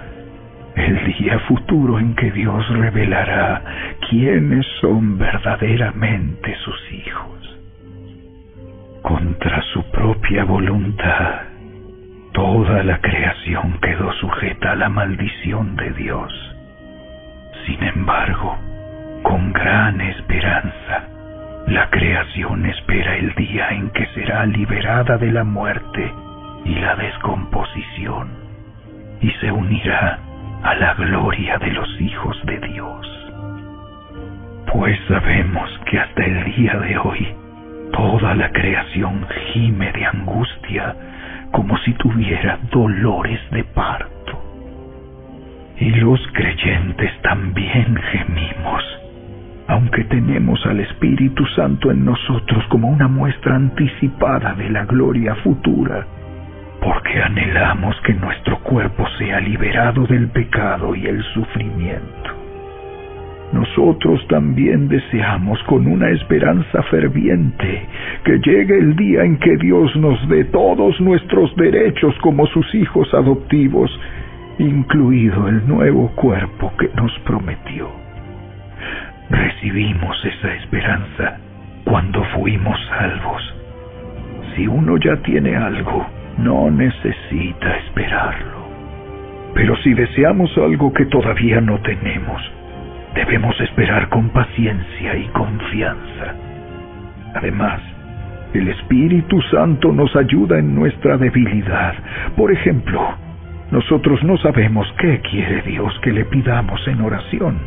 el día futuro en que Dios revelará quiénes son verdaderamente sus hijos. Contra su propia voluntad, toda la creación quedó sujeta a la maldición de Dios. Sin embargo, con gran esperanza, la creación espera el día en que será liberada de la muerte y la descomposición, y se unirá a la gloria de los hijos de Dios. Pues sabemos que hasta el día de hoy, toda la creación gime de angustia, como si tuviera dolores de parto. Y los creyentes también gemimos, aunque tenemos al Espíritu Santo en nosotros como una muestra anticipada de la gloria futura, porque anhelamos que nuestro cuerpo sea liberado del pecado y el sufrimiento. Nosotros también deseamos con una esperanza ferviente que llegue el día en que Dios nos dé todos nuestros derechos como sus hijos adoptivos, incluido el nuevo cuerpo que nos prometió. Recibimos esa esperanza cuando fuimos salvos. Si uno ya tiene algo, no necesita esperarlo. Pero si deseamos algo que todavía no tenemos, debemos esperar con paciencia y confianza. Además, el Espíritu Santo nos ayuda en nuestra debilidad. Por ejemplo, nosotros no sabemos qué quiere Dios que le pidamos en oración,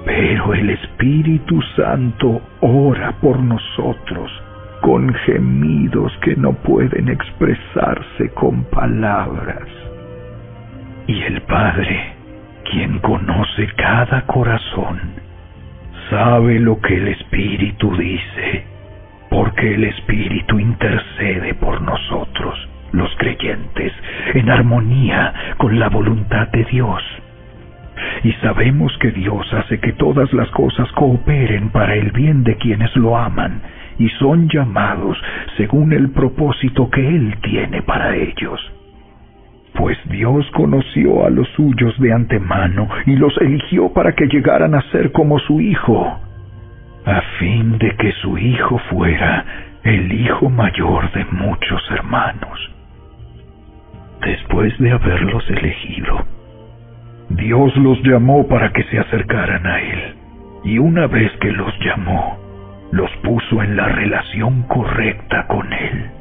pero el Espíritu Santo ora por nosotros con gemidos que no pueden expresarse con palabras. Y el Padre, quien conoce cada corazón, sabe lo que el Espíritu dice, porque el Espíritu intercede por nosotros, los creyentes, en armonía con la voluntad de Dios. Y sabemos que Dios hace que todas las cosas cooperen para el bien de quienes lo aman y son llamados según el propósito que Él tiene para ellos. Pues Dios conoció a los suyos de antemano y los eligió para que llegaran a ser como su Hijo, a fin de que su Hijo fuera el hijo mayor de muchos hermanos. Después de haberlos elegido, Dios los llamó para que se acercaran a Él, y una vez que los llamó, los puso en la relación correcta con Él.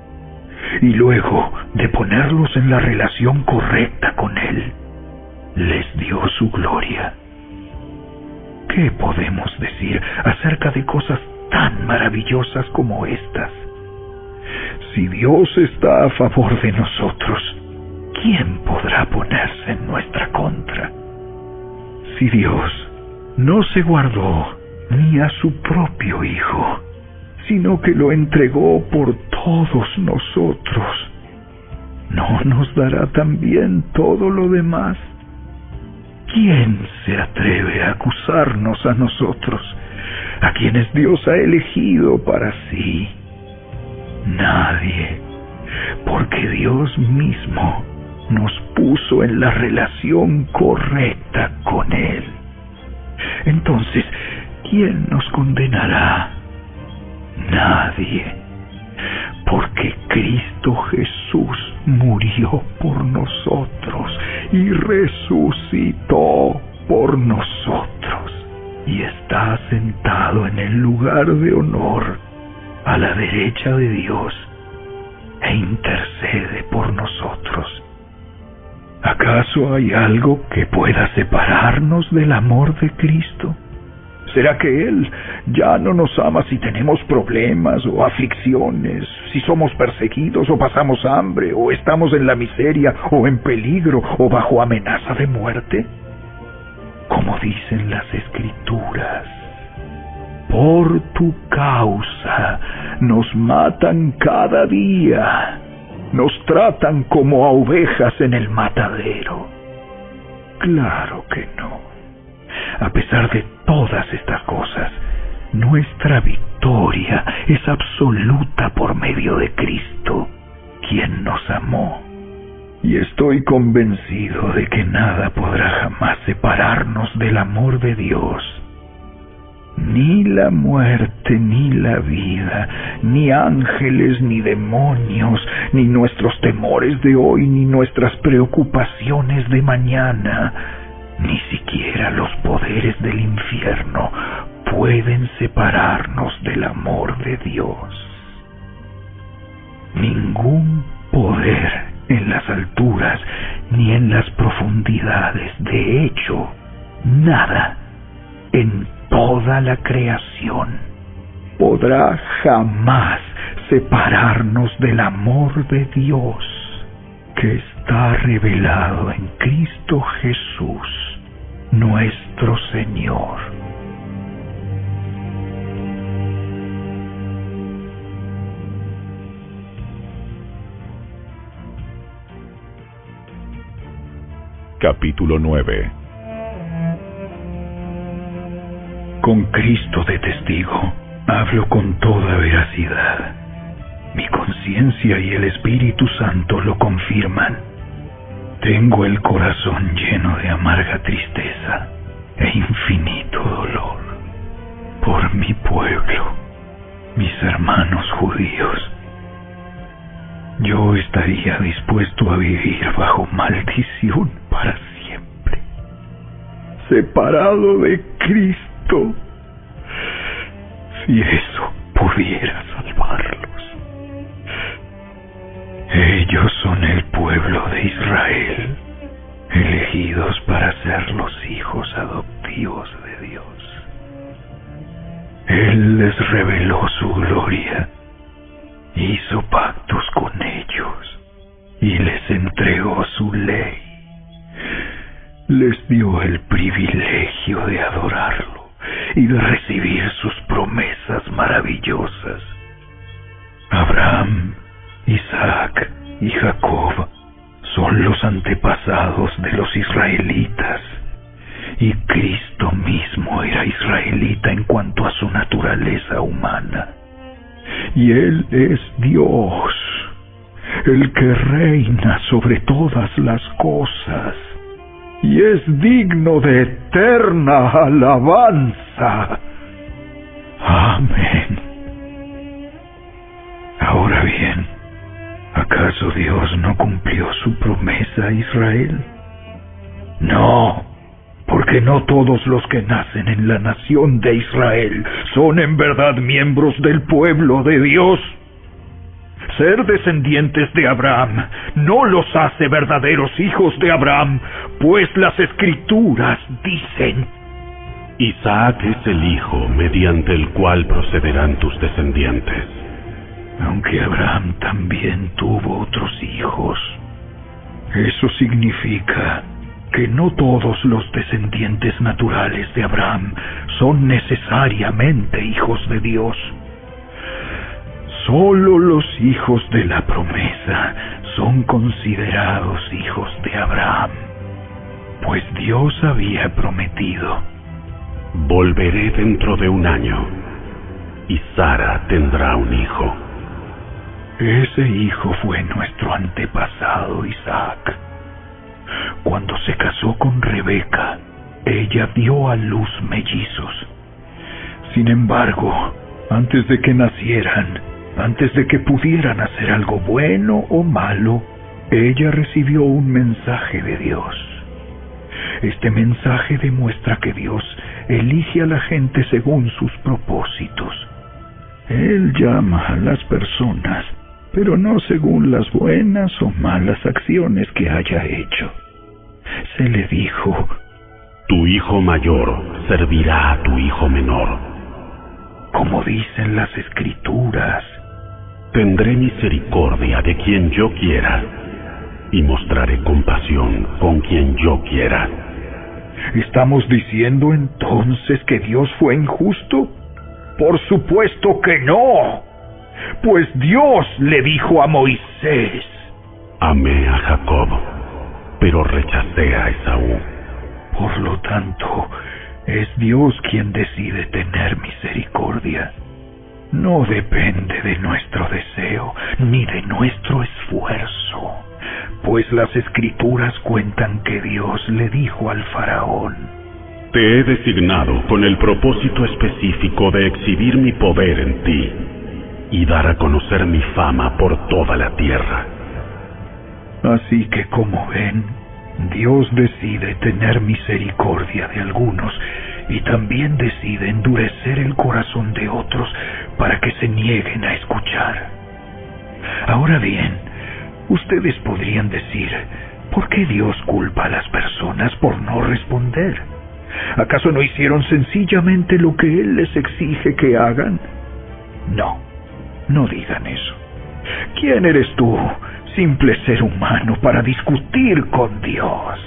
Y luego de ponerlos en la relación correcta con Él, les dio su gloria. ¿Qué podemos decir acerca de cosas tan maravillosas como estas? Si Dios está a favor de nosotros, ¿quién podrá ponerse en nuestra contra? Si Dios no se guardó ni a su propio Hijo, sino que lo entregó por todos nosotros, ¿no nos dará también todo lo demás? ¿Quién se atreve a acusarnos a nosotros, a quienes Dios ha elegido para sí? Nadie, porque Dios mismo nos puso en la relación correcta con Él. Entonces, ¿quién nos condenará? Nadie, porque Cristo Jesús murió por nosotros y resucitó por nosotros, y está sentado en el lugar de honor a la derecha de Dios e intercede por nosotros. ¿Acaso hay algo que pueda separarnos del amor de Cristo? ¿Será que Él ya no nos ama si tenemos problemas o aflicciones, si somos perseguidos o pasamos hambre, o estamos en la miseria o en peligro o bajo amenaza de muerte? Como dicen las Escrituras, por tu causa nos matan cada día, nos tratan como a ovejas en el matadero. Claro que no. A pesar de todas estas cosas, nuestra victoria es absoluta por medio de Cristo, quien nos amó. Y estoy convencido de que nada podrá jamás separarnos del amor de Dios. Ni la muerte, ni la vida, ni ángeles, ni demonios, ni nuestros temores de hoy, ni nuestras preocupaciones de mañana, ni siquiera los poderes del infierno pueden separarnos del amor de Dios. Ningún poder en las alturas ni en las profundidades, de hecho, nada en toda la creación podrá jamás separarnos del amor de Dios, que está revelado en Cristo Jesús, nuestro Señor. Capítulo 9. Con Cristo de testigo, hablo con toda veracidad. Mi conciencia y el Espíritu Santo lo confirman. Tengo el corazón lleno de amarga tristeza e infinito dolor por mi pueblo, mis hermanos judíos. Yo estaría dispuesto a vivir bajo maldición para siempre, separado de Cristo, si eso pudiera salvarlos. Ellos son el pueblo de Israel, elegidos para ser los hijos adoptivos de Dios. Él les reveló su gloria, hizo pactos con ellos y les entregó su ley. Les dio el privilegio de adorarlo y de recibir sus promesas maravillosas. Abraham, Isaac y Jacob son los antepasados de los israelitas, y Cristo mismo era israelita en cuanto a su naturaleza humana. Y Él es Dios, el que reina sobre todas las cosas, y es digno de eterna alabanza. Amén. Ahora bien, ¿acaso Dios no cumplió su promesa a Israel? No, porque no todos los que nacen en la nación de Israel son en verdad miembros del pueblo de Dios. Ser descendientes de Abraham no los hace verdaderos hijos de Abraham, pues las Escrituras dicen: Isaac es el hijo mediante el cual procederán tus descendientes. Aunque Abraham también tuvo otros hijos, eso significa que no todos los descendientes naturales de Abraham son necesariamente hijos de Dios. Solo los hijos de la promesa son considerados hijos de Abraham, pues Dios había prometido: Volveré dentro de 1 año, y Sara tendrá un hijo. Ese hijo fue nuestro antepasado Isaac. Cuando se casó con Rebeca, ella dio a luz mellizos. Sin embargo, antes de que nacieran, antes de que pudieran hacer algo bueno o malo, ella recibió un mensaje de Dios. Este mensaje demuestra que Dios elige a la gente según sus propósitos. Él llama a las personas, pero no según las buenas o malas acciones que haya hecho. Se le dijo: Tu hijo mayor servirá a tu hijo menor. Como dicen las Escrituras: Tendré misericordia de quien yo quiera, y mostraré compasión con quien yo quiera. ¿Estamos diciendo entonces que Dios fue injusto? Por supuesto que no, pues Dios le dijo a Moisés: Amé a Jacob, pero rechacé a Esaú. Por lo tanto, es Dios quien decide tener misericordia. No depende de nuestro deseo ni de nuestro esfuerzo, pues las Escrituras cuentan que Dios le dijo al faraón: Te he designado con el propósito específico de exhibir mi poder en ti y dar a conocer mi fama por toda la tierra. Así que, como ven, Dios decide tener misericordia de algunos y también decide endurecer el corazón de otros para que se nieguen a escuchar. Ahora bien, ustedes podrían decir: ¿por qué Dios culpa a las personas por no responder? ¿Acaso no hicieron sencillamente lo que Él les exige que hagan? No, no digan eso. ¿Quién eres tú, simple ser humano, para discutir con Dios?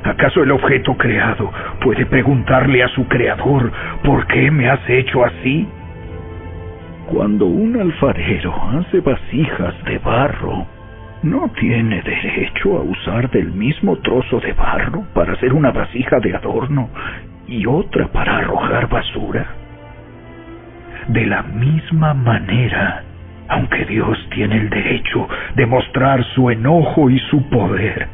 ¿Acaso el objeto creado puede preguntarle a su creador: ¿por qué me has hecho así? Cuando un alfarero hace vasijas de barro, ¿no tiene derecho a usar del mismo trozo de barro para hacer una vasija de adorno y otra para arrojar basura? De la misma manera, aunque Dios tiene el derecho de mostrar su enojo y su poder,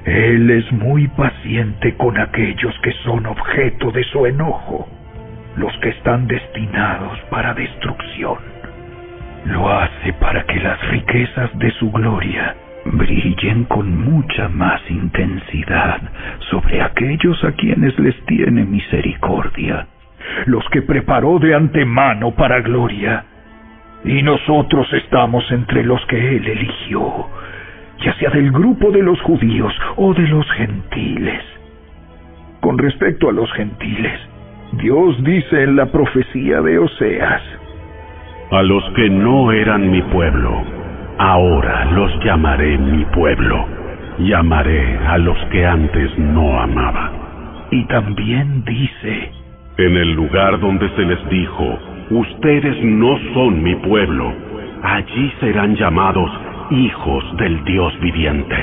Él es muy paciente con aquellos que son objeto de su enojo, los que están destinados para destrucción. Lo hace para que las riquezas de su gloria brillen con mucha más intensidad sobre aquellos a quienes les tiene misericordia, los que preparó de antemano para gloria. Y nosotros estamos entre los que Él eligió, ya sea del grupo de los judíos o de los gentiles. Con respecto a los gentiles, Dios dice en la profecía de Oseas: A los que no eran mi pueblo, ahora los llamaré mi pueblo. Llamaré a los que antes no amaba. Y también dice: En el lugar donde se les dijo: ustedes no son mi pueblo, allí serán llamados hijos del Dios viviente.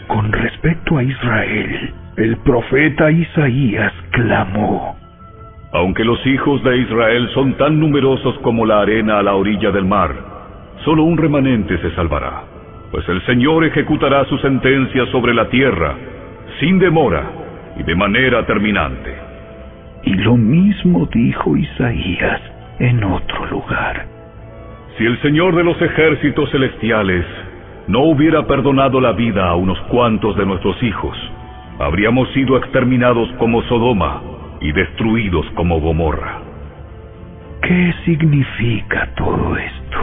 Con respecto a Israel, el profeta Isaías clamó: Aunque los hijos de Israel son tan numerosos como la arena a la orilla del mar, solo un remanente se salvará, pues el Señor ejecutará su sentencia sobre la tierra, sin demora y de manera terminante. Y lo mismo dijo Isaías en otro lugar: Si el Señor de los ejércitos celestiales no hubiera perdonado la vida a unos cuantos de nuestros hijos, habríamos sido exterminados como Sodoma y destruidos como Gomorra. ¿Qué significa todo esto?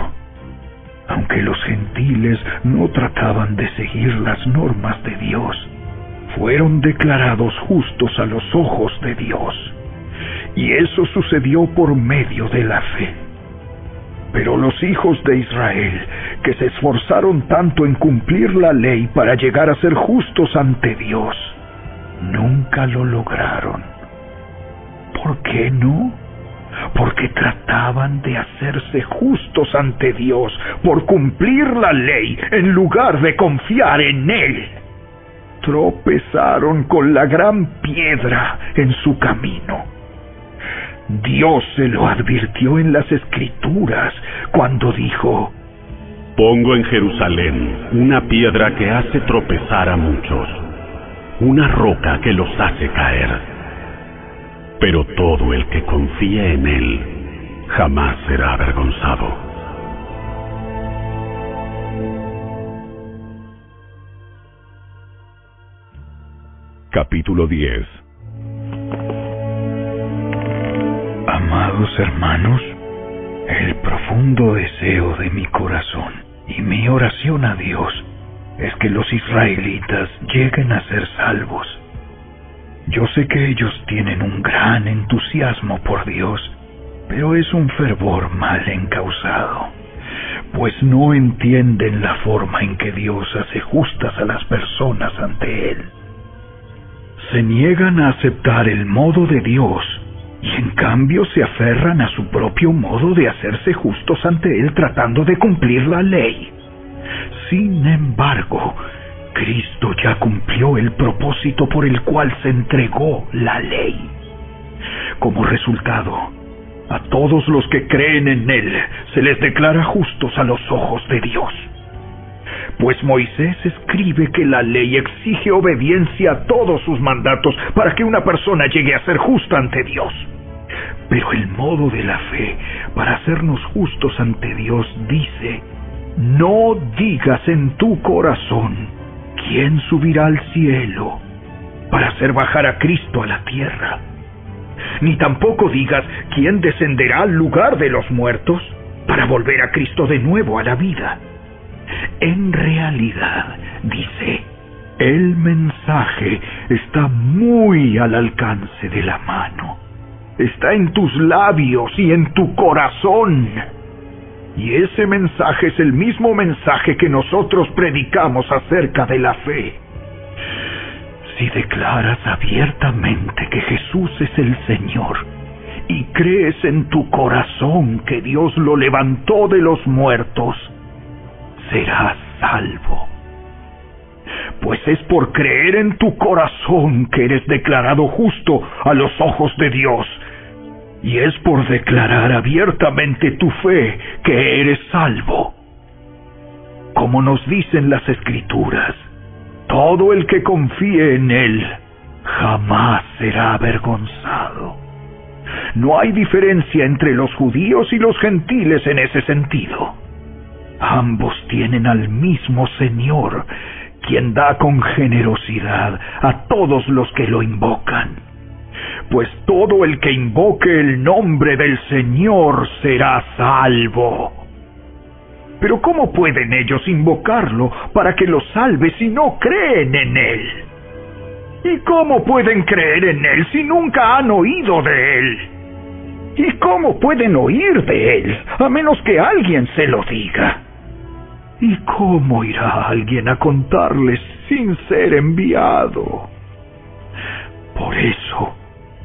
Aunque los gentiles no trataban de seguir las normas de Dios, fueron declarados justos a los ojos de Dios. Y eso sucedió por medio de la fe. Pero los hijos de Israel, que se esforzaron tanto en cumplir la ley para llegar a ser justos ante Dios, nunca lo lograron. ¿Por qué no? Porque trataban de hacerse justos ante Dios por cumplir la ley en lugar de confiar en Él. Tropezaron con la gran piedra en su camino. Dios se lo advirtió en las Escrituras cuando dijo: Pongo en Jerusalén una piedra que hace tropezar a muchos, una roca que los hace caer. Pero todo el que confíe en Él jamás será avergonzado. Capítulo 10. Amados hermanos, el profundo deseo de mi corazón y mi oración a Dios es que los israelitas lleguen a ser salvos. Yo sé que ellos tienen un gran entusiasmo por Dios, pero es un fervor mal encausado, pues no entienden la forma en que Dios hace justas a las personas ante Él. Se niegan a aceptar el modo de Dios y en cambio se aferran a su propio modo de hacerse justos ante Él tratando de cumplir la ley. Sin embargo, Cristo ya cumplió el propósito por el cual se entregó la ley. Como resultado, a todos los que creen en Él se les declara justos a los ojos de Dios. Pues Moisés escribe que la ley exige obediencia a todos sus mandatos para que una persona llegue a ser justa ante Dios. Pero el modo de la fe para hacernos justos ante Dios dice: no digas en tu corazón: ¿quién subirá al cielo para hacer bajar a Cristo a la tierra? Ni tampoco digas: ¿quién descenderá al lugar de los muertos para volver a Cristo de nuevo a la vida? En realidad, dice, el mensaje está muy al alcance de la mano. Está en tus labios y en tu corazón. Y ese mensaje es el mismo mensaje que nosotros predicamos acerca de la fe. Si declaras abiertamente que Jesús es el Señor y crees en tu corazón que Dios lo levantó de los muertos, serás salvo. Pues es por creer en tu corazón que eres declarado justo a los ojos de Dios. Y es por declarar abiertamente tu fe que eres salvo. Como nos dicen las Escrituras, todo el que confíe en Él jamás será avergonzado. No hay diferencia entre los judíos y los gentiles en ese sentido. Ambos tienen al mismo Señor, quien da con generosidad a todos los que lo invocan. Pues todo el que invoque el nombre del Señor será salvo. Pero ¿cómo pueden ellos invocarlo para que los salve si no creen en Él? ¿Y cómo pueden creer en Él si nunca han oído de Él? ¿Y cómo pueden oír de Él a menos que alguien se lo diga? ¿Y cómo irá alguien a contarles sin ser enviado? Por eso,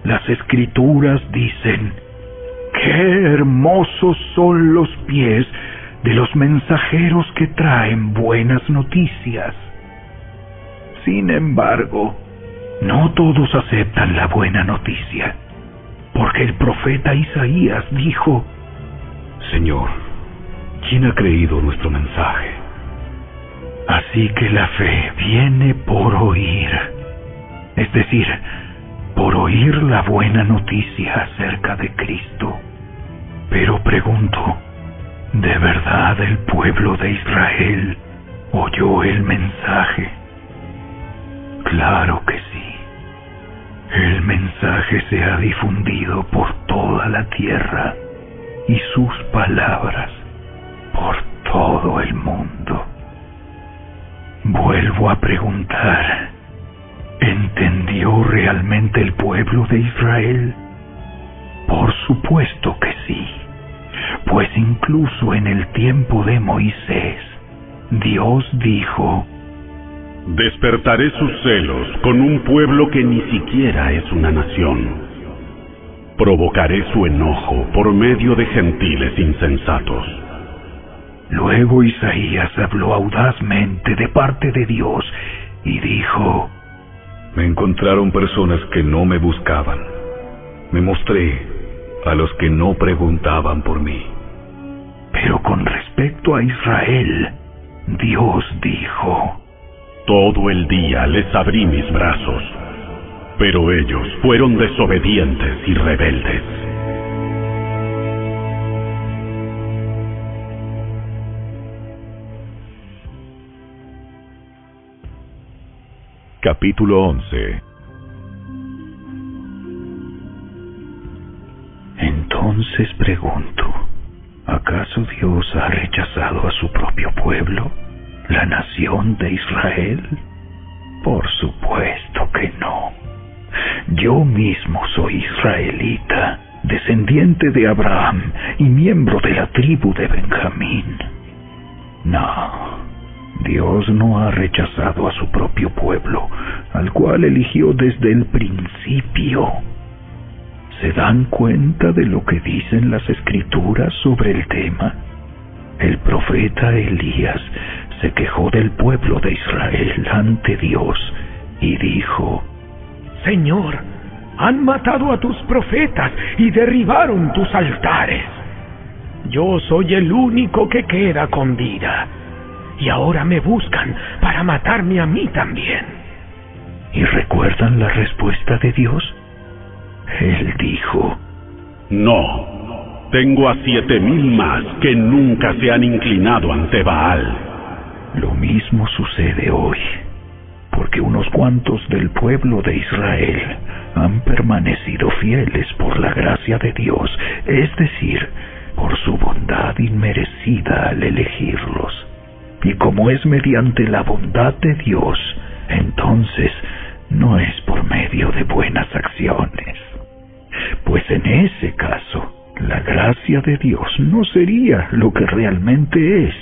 las Escrituras dicen: ¡qué hermosos son los pies de los mensajeros que traen buenas noticias! Sin embargo, no todos aceptan la buena noticia, porque el profeta Isaías dijo: Señor, ¿quién ha creído nuestro mensaje? Así que la fe viene por oír, es decir, por oír la buena noticia acerca de Cristo. Pero pregunto, ¿De verdad el pueblo de Israel oyó el mensaje? Claro que sí. El mensaje se ha difundido por toda la tierra y sus palabras por todo el mundo. Vuelvo a preguntar, ¿entendió realmente el pueblo de Israel? Por supuesto que sí, pues incluso en el tiempo de Moisés, Dios dijo: despertaré sus celos con un pueblo que ni siquiera es una nación. Provocaré su enojo por medio de gentiles insensatos. Luego Isaías habló audazmente de parte de Dios y dijo: me encontraron personas que no me buscaban. Me mostré a los que no preguntaban por mí. Pero con respecto a Israel, Dios dijo: todo el día les abrí mis brazos, pero ellos fueron desobedientes y rebeldes. Capítulo 11. Entonces pregunto, ¿acaso Dios ha rechazado a su propio pueblo, la nación de Israel? Por supuesto que no. Yo mismo soy israelita, descendiente de Abraham y miembro de la tribu de Benjamín. No, Dios no ha rechazado a su propio pueblo, al cual eligió desde el principio. ¿Se dan cuenta de lo que dicen las Escrituras sobre el tema? El profeta Elías se quejó del pueblo de Israel ante Dios y dijo: Señor, han matado a tus profetas y derribaron tus altares. Yo soy el único que queda con vida, y ahora me buscan para matarme a mí también. ¿Y recuerdan la respuesta de Dios? Él dijo: no, tengo a 7,000 más que nunca se han inclinado ante Baal. Lo mismo sucede hoy, porque unos cuantos del pueblo de Israel han permanecido fieles por la gracia de Dios, es decir, por su bondad inmerecida al elegirlos. Y como es mediante la bondad de Dios, entonces no es por medio de buenas acciones. Pues en ese caso, la gracia de Dios no sería lo que realmente es: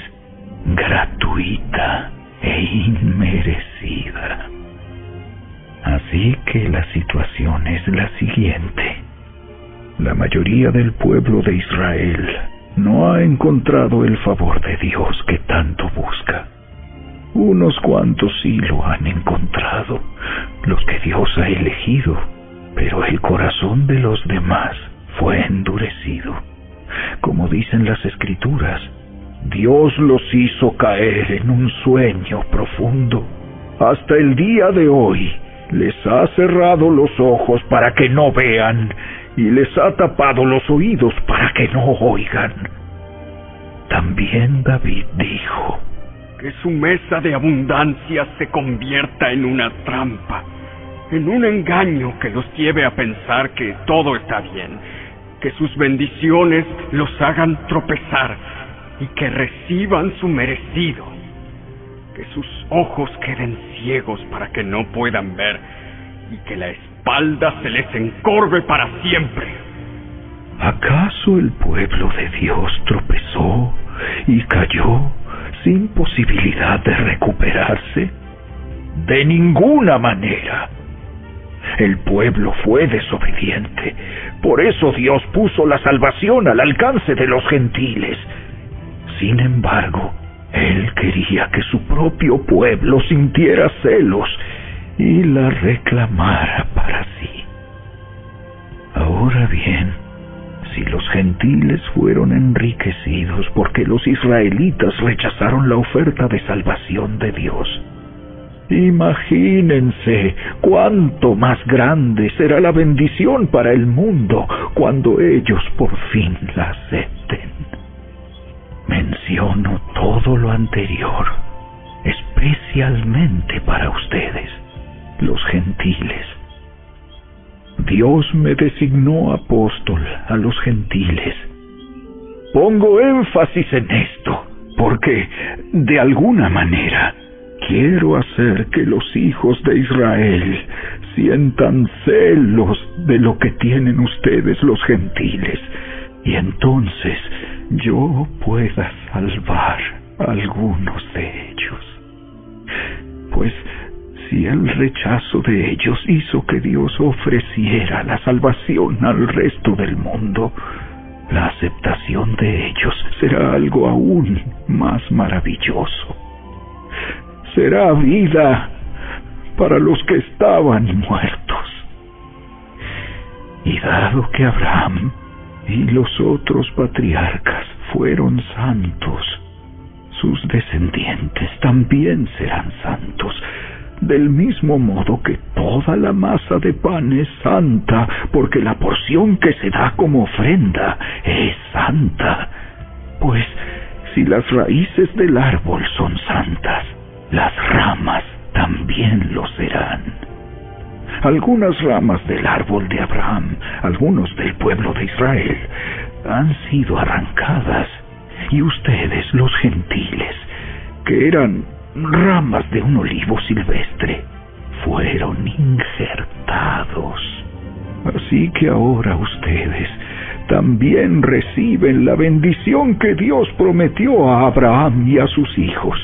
gratuita e inmerecida. Así que la situación es la siguiente. La mayoría del pueblo de Israel no ha encontrado el favor de Dios que tanto busca. Unos cuantos sí lo han encontrado, los que Dios ha elegido, pero el corazón de los demás fue endurecido. Como dicen las Escrituras, Dios los hizo caer en un sueño profundo. Hasta el día de hoy les ha cerrado los ojos para que no vean y les ha tapado los oídos para que no oigan. También David dijo: que su mesa de abundancia se convierta en una trampa, en un engaño que los lleve a pensar que todo está bien, que sus bendiciones los hagan tropezar y que reciban su merecido, que sus ojos queden ciegos para que no puedan ver y que la espalda se les encorve para siempre. ¿Acaso el pueblo de Dios tropezó y cayó sin posibilidad de recuperarse? De ninguna manera. El pueblo fue desobediente. Por eso Dios puso la salvación al alcance de los gentiles. Sin embargo, Él quería que su propio pueblo sintiera celos y la reclamara para sí. Ahora bien, si los gentiles fueron enriquecidos porque los israelitas rechazaron la oferta de salvación de Dios, imagínense cuánto más grande será la bendición para el mundo cuando ellos por fin la acepten. menciono todo lo anterior, especialmente para ustedes, los gentiles. Dios me designó apóstol a los gentiles. Pongo énfasis en esto, porque, de alguna manera, quiero hacer que los hijos de Israel sientan celos de lo que tienen ustedes los gentiles, y entonces yo pueda salvar a algunos de ellos. Pues si el rechazo de ellos hizo que Dios ofreciera la salvación al resto del mundo, la aceptación de ellos será algo aún más maravilloso. Será vida para los que estaban muertos. Y dado que Abraham y los otros patriarcas fueron santos, sus descendientes también serán santos, del mismo modo que toda la masa de pan es santa, porque la porción que se da como ofrenda es santa. Pues si las raíces del árbol son santas, las ramas también lo serán. Algunas ramas del árbol de Abraham, algunos del pueblo de Israel, han sido arrancadas, y ustedes, los gentiles, que eran ramas de un olivo silvestre, fueron injertados. Así que ahora ustedes también reciben la bendición que Dios prometió a Abraham y a sus hijos,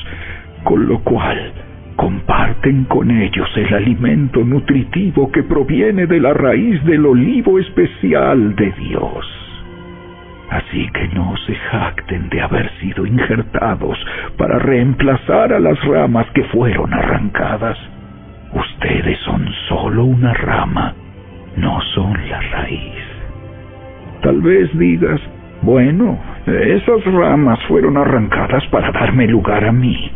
con lo cual comparten con ellos el alimento nutritivo que proviene de la raíz del olivo especial de Dios. Así que no se jacten de haber sido injertados para reemplazar a las ramas que fueron arrancadas. Ustedes son solo una rama, no son la raíz. Tal vez digas, bueno, esas ramas fueron arrancadas para darme lugar a mí.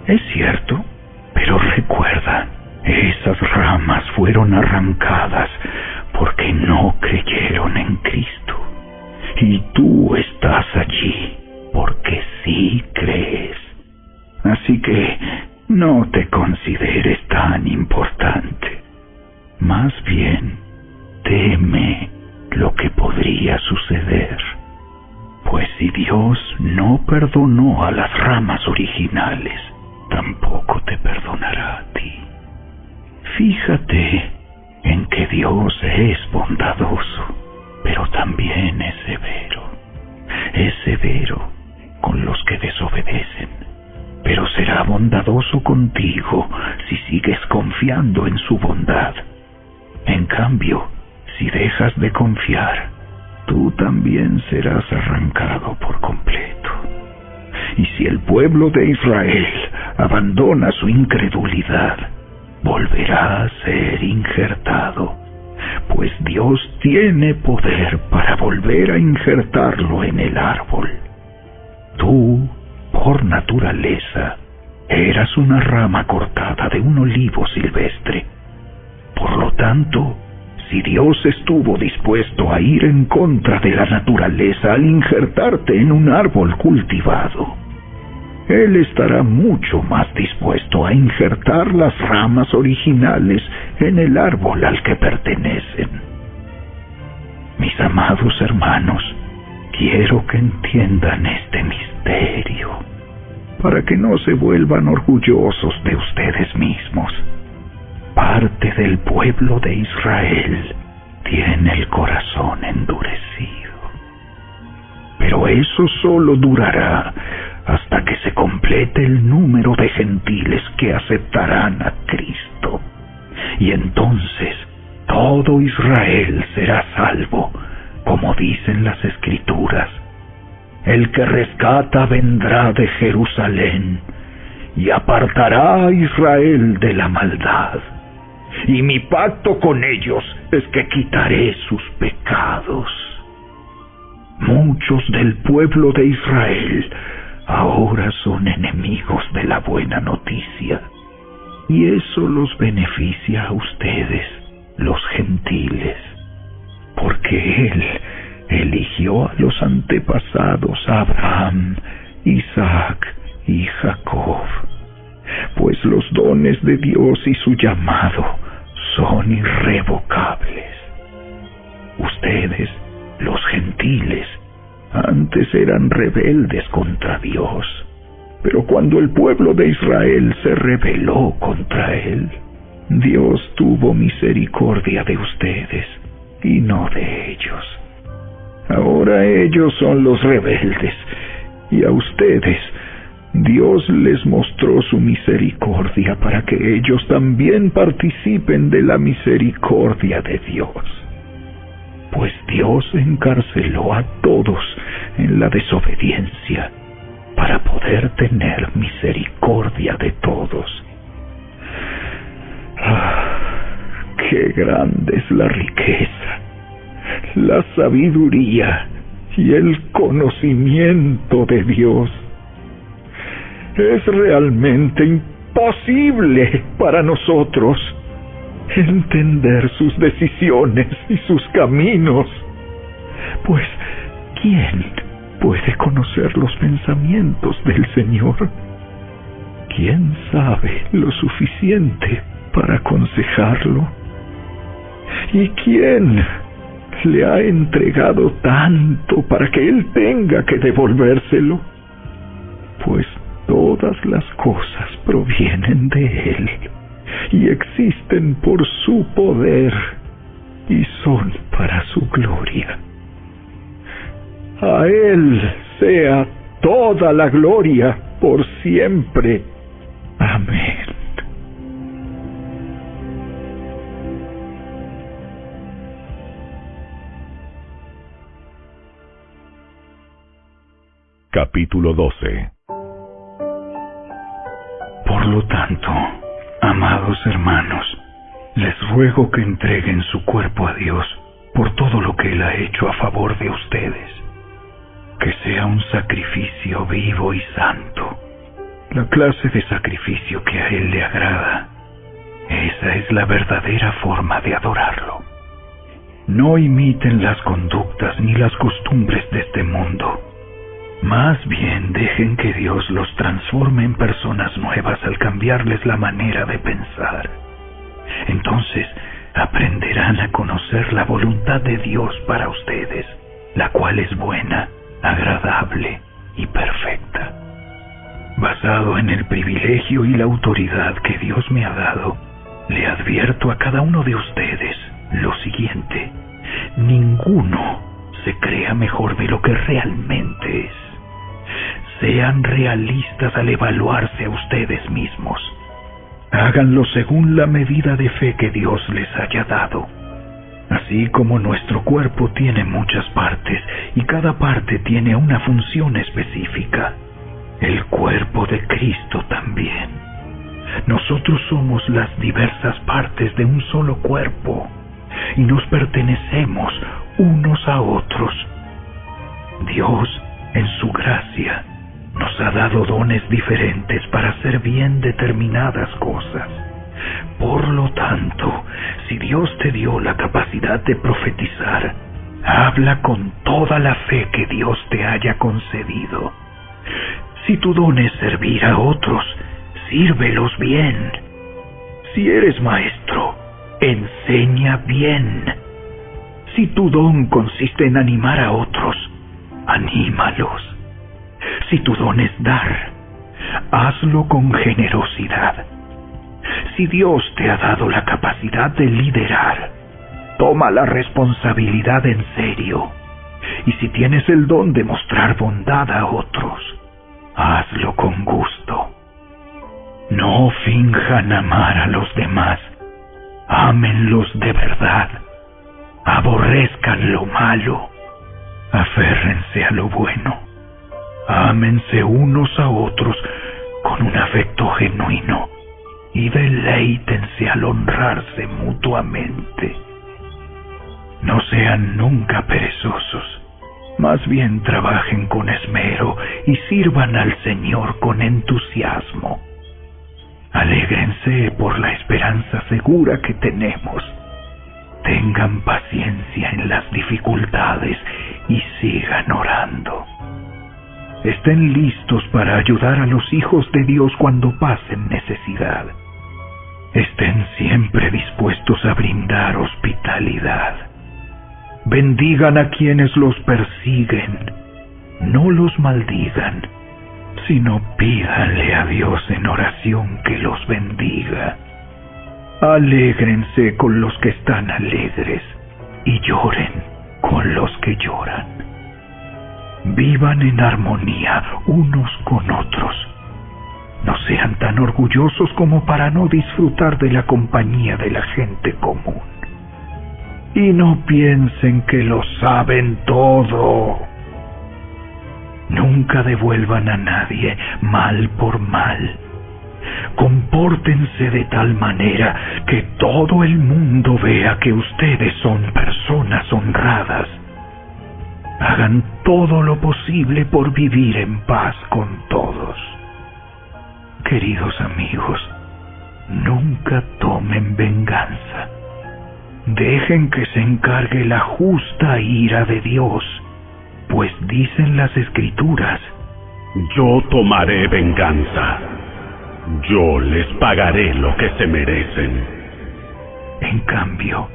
Es cierto, pero recuerda, esas ramas fueron arrancadas porque no creyeron en Cristo. Y tú estás allí porque sí crees. Así que no te consideres tan importante. Más bien, teme lo que podría suceder. Pues si Dios no perdonó a las ramas originales, tampoco te perdonará a ti. Fíjate en que Dios es bondadoso, pero también es severo. Es severo con los que desobedecen, pero será bondadoso contigo si sigues confiando en su bondad. En cambio, si dejas de confiar, tú también serás arrancado por completo. Y si el pueblo de Israel abandona su incredulidad, volverá a ser injertado, pues Dios tiene poder para volver a injertarlo en el árbol. Tú, por naturaleza, eras una rama cortada de un olivo silvestre. Por lo tanto, si Dios estuvo dispuesto a ir en contra de la naturaleza al injertarte en un árbol cultivado, Él estará mucho más dispuesto a injertar las ramas originales en el árbol al que pertenecen. Mis amados hermanos, quiero que entiendan este misterio, para que no se vuelvan orgullosos de ustedes mismos. Parte del pueblo de Israel tiene el corazón endurecido. Pero eso solo durará hasta que se complete el número de gentiles que aceptarán a Cristo. Y entonces todo Israel será salvo, como dicen las Escrituras. El que rescata vendrá de Jerusalén y apartará a Israel de la maldad. Y mi pacto con ellos es que quitaré sus pecados. Muchos del pueblo de Israel ahora son enemigos de la buena noticia, y eso los beneficia a ustedes, los gentiles, porque Él eligió a los antepasados, a Abraham Isaac y Jacob, pues los dones de Dios y su llamado son irrevocables. Ustedes, los gentiles, antes eran rebeldes contra Dios, pero cuando el pueblo de Israel se rebeló contra Él, Dios tuvo misericordia de ustedes y no de ellos. Ahora ellos son los rebeldes, y a ustedes Dios les mostró su misericordia para que ellos también participen de la misericordia de Dios. Pues Dios encarceló a todos en la desobediencia para poder tener misericordia de todos. ¡Qué grande es la riqueza, la sabiduría y el conocimiento de Dios! Es realmente imposible para nosotros entender sus decisiones y sus caminos, pues ¿quién puede conocer los pensamientos del Señor? ¿Quién sabe lo suficiente para aconsejarlo? ¿Y quién le ha entregado tanto para que Él tenga que devolvérselo? Pues todas las cosas provienen de Él y existen por su poder y son para su gloria. A Él sea toda la gloria por siempre. Amén. Capítulo 12. Por lo tanto, amados hermanos, les ruego que entreguen su cuerpo a Dios por todo lo que Él ha hecho a favor de ustedes, que sea un sacrificio vivo y santo, la clase de sacrificio que a Él le agrada. Esa es la verdadera forma de adorarlo. No imiten las conductas ni las costumbres de este mundo. Más bien dejen que Dios los transforme en personas nuevas al cambiarles la manera de pensar. Entonces aprenderán a conocer la voluntad de Dios para ustedes, la cual es buena, agradable y perfecta. Basado en el privilegio y la autoridad que Dios me ha dado, le advierto a cada uno de ustedes lo siguiente: ninguno se crea mejor de lo que realmente es. Sean realistas al evaluarse a ustedes mismos. Háganlo según la medida de fe que Dios les haya dado. Así como nuestro cuerpo tiene muchas partes y cada parte tiene una función específica, el cuerpo de Cristo también. Nosotros somos las diversas partes de un solo cuerpo y nos pertenecemos unos a otros. Dios, en su gracia, nos ha dado dones diferentes para hacer bien determinadas cosas. Por lo tanto, si Dios te dio la capacidad de profetizar, habla con toda la fe que Dios te haya concedido. Si tu don es servir a otros, sírvelos bien. Si eres maestro, enseña bien. Si tu don consiste en animar a otros, anímalos. Si tu don es dar, hazlo con generosidad. Si Dios te ha dado la capacidad de liderar, toma la responsabilidad en serio. Y si tienes el don de mostrar bondad a otros, hazlo con gusto. No finjan amar a los demás. Ámenlos de verdad. Aborrezcan lo malo. Aférrense a lo bueno. Ámense unos a otros con un afecto genuino y deleítense al honrarse mutuamente. No sean nunca perezosos, más bien trabajen con esmero y sirvan al Señor con entusiasmo. Alégrense por la esperanza segura que tenemos. Tengan paciencia en las dificultades y sigan orando. Estén listos para ayudar a los hijos de Dios cuando pasen necesidad. Estén siempre dispuestos a brindar hospitalidad. Bendigan a quienes los persiguen. No los maldigan, sino pídanle a Dios en oración que los bendiga. Alégrense con los que están alegres y lloren con los que lloran. Vivan en armonía unos con otros. No sean tan orgullosos como para no disfrutar de la compañía de la gente común. Y no piensen que lo saben todo. Nunca devuelvan a nadie mal por mal. Compórtense de tal manera que todo el mundo vea que ustedes son personas honradas. Hagan todo lo posible por vivir en paz con todos. Queridos amigos, nunca tomen venganza. Dejen que se encargue la justa ira de Dios, pues dicen las Escrituras: yo tomaré venganza. Yo les pagaré lo que se merecen. En cambio,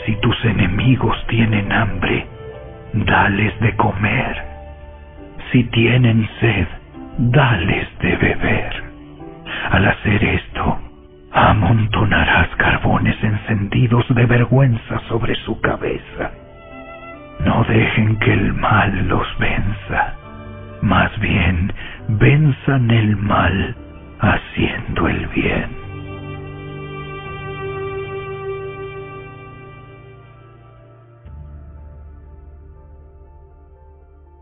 si tus enemigos tienen hambre, dales de comer. Si tienen sed, dales de beber. Al hacer esto, amontonarás carbones encendidos de vergüenza sobre su cabeza. No dejen que el mal los venza. Más bien, venzan el mal haciendo el bien.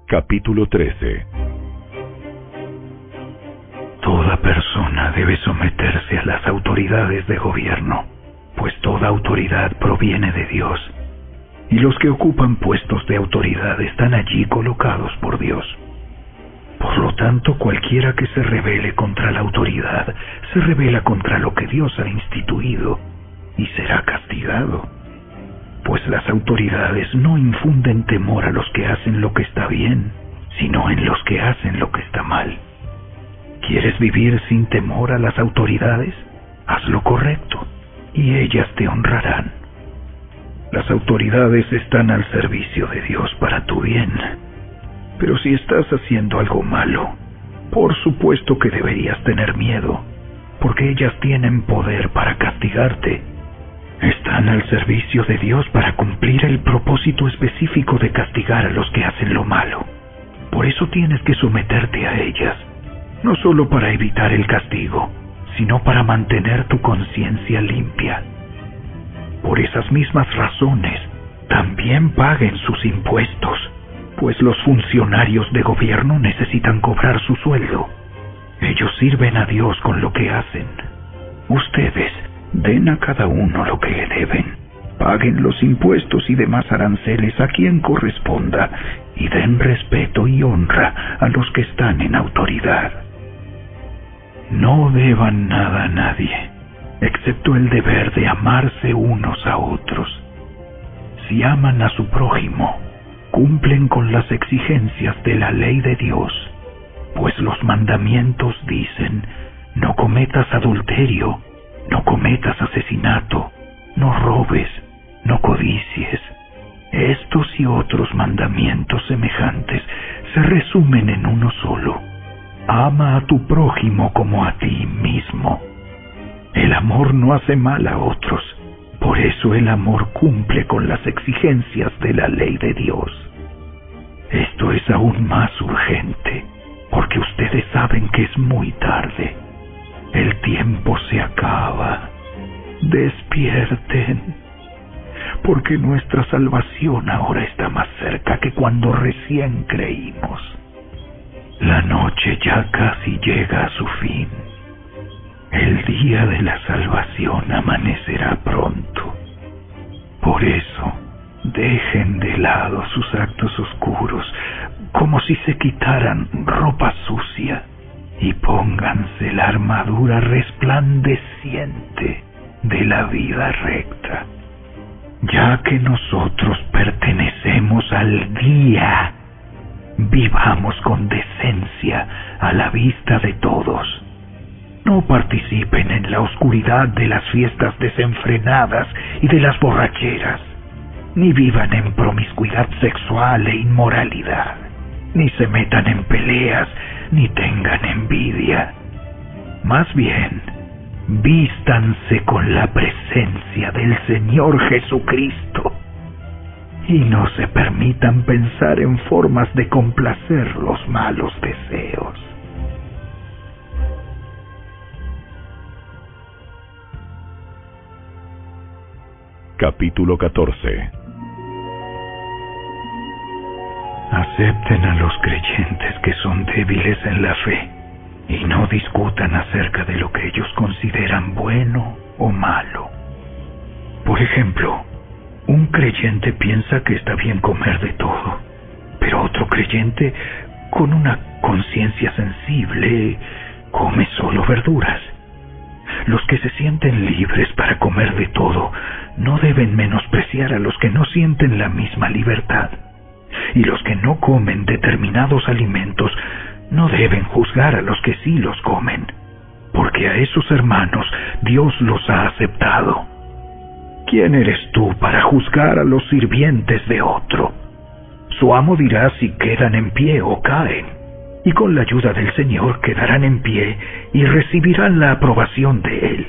Capítulo 13. Toda persona debe someterse a las autoridades de gobierno, pues toda autoridad proviene de Dios, y los que ocupan puestos de autoridad están allí colocados por Dios. Por lo tanto, cualquiera que se rebele contra la autoridad, se rebela contra lo que Dios ha instituido, y será castigado. Pues las autoridades no infunden temor a los que hacen lo que está bien, sino en los que hacen lo que está mal. ¿Quieres vivir sin temor a las autoridades? Haz lo correcto, y ellas te honrarán. Las autoridades están al servicio de Dios para tu bien. Pero si estás haciendo algo malo, por supuesto que deberías tener miedo, porque ellas tienen poder para castigarte. Están al servicio de Dios para cumplir el propósito específico de castigar a los que hacen lo malo. Por eso tienes que someterte a ellas, no solo para evitar el castigo, sino para mantener tu conciencia limpia. Por esas mismas razones, también paguen sus impuestos, pues los funcionarios de gobierno necesitan cobrar su sueldo. Ellos sirven a Dios con lo que hacen. Ustedes den a cada uno lo que le deben. Paguen los impuestos y demás aranceles a quien corresponda y den respeto y honra a los que están en autoridad. No deban nada a nadie, excepto el deber de amarse unos a otros. Si aman a su prójimo, cumplen con las exigencias de la ley de Dios, pues los mandamientos dicen: no cometas adulterio, no cometas asesinato, no robes, no codicies. Estos y otros mandamientos semejantes se resumen en uno solo: ama a tu prójimo como a ti mismo. El amor no hace mal a otros, por eso el amor cumple con las exigencias de la ley de Dios. Esto es aún más urgente, porque ustedes saben que es muy tarde. El tiempo se acaba. Despierten, porque nuestra salvación ahora está más cerca que cuando recién creímos. La noche ya casi llega a su fin. El día de la salvación amanecerá pronto. Por eso, dejen de lado sus actos oscuros, como si se quitaran ropa sucia, y pónganse la armadura resplandeciente de la vida recta, ya que nosotros pertenecemos al día Vivamos con decencia a la vista de todos. No participen en la oscuridad de las fiestas desenfrenadas y de las borracheras, ni vivan en promiscuidad sexual e inmoralidad, ni se metan en peleas, ni tengan envidia. Más bien, vístanse con la presencia del Señor Jesucristo y no se permitan pensar en formas de complacer los malos deseos. Capítulo 14. Acepten a los creyentes que son débiles en la fe y no discutan acerca de lo que ellos consideran bueno o malo. Por ejemplo, un creyente piensa que está bien comer de todo, pero otro creyente, con una conciencia sensible, come solo verduras. Los que se sienten libres para comer de todo no deben menospreciar a los que no sienten la misma libertad. Y los que no comen determinados alimentos no deben juzgar a los que sí los comen, porque a esos hermanos Dios los ha aceptado. ¿Quién eres tú para juzgar a los sirvientes de otro? Su amo dirá si quedan en pie o caen, y con la ayuda del Señor quedarán en pie y recibirán la aprobación de Él.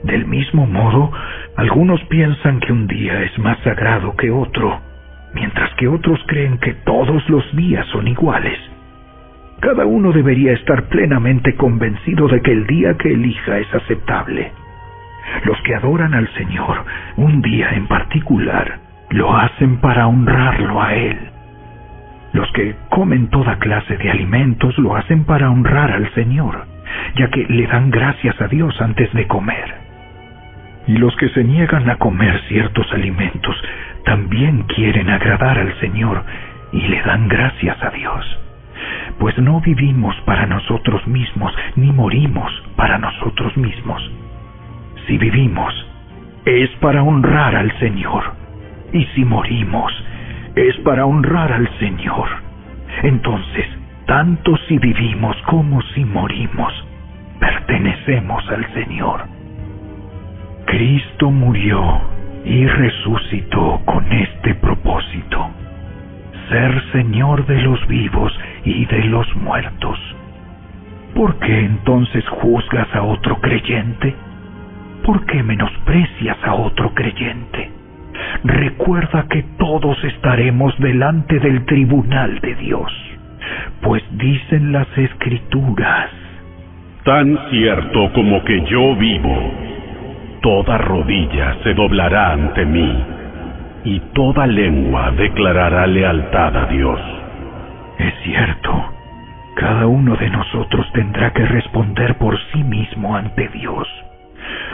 Del mismo modo, algunos piensan que un día es más sagrado que otro, mientras que otros creen que todos los días son iguales. Cada uno debería estar plenamente convencido de que el día que elija es aceptable. Los que adoran al Señor un día en particular lo hacen para honrarlo a Él. Los que comen toda clase de alimentos lo hacen para honrar al Señor, ya que le dan gracias a Dios antes de comer. Y los que se niegan a comer ciertos alimentos también quieren agradar al Señor y le dan gracias a Dios. Pues no vivimos para nosotros mismos, ni morimos para nosotros mismos. Si vivimos, es para honrar al Señor. Y si morimos, es para honrar al Señor. Entonces, tanto si vivimos como si morimos, pertenecemos al Señor. Cristo murió y resucitó con este propósito: ser Señor de los vivos y de los muertos. ¿Por qué entonces juzgas a otro creyente? ¿Por qué menosprecias a otro creyente? Recuerda que todos estaremos delante del tribunal de Dios, pues dicen las Escrituras: tan cierto como que yo vivo, toda rodilla se doblará ante mí, y toda lengua declarará lealtad a Dios. Es cierto, cada uno de nosotros tendrá que responder por sí mismo ante Dios.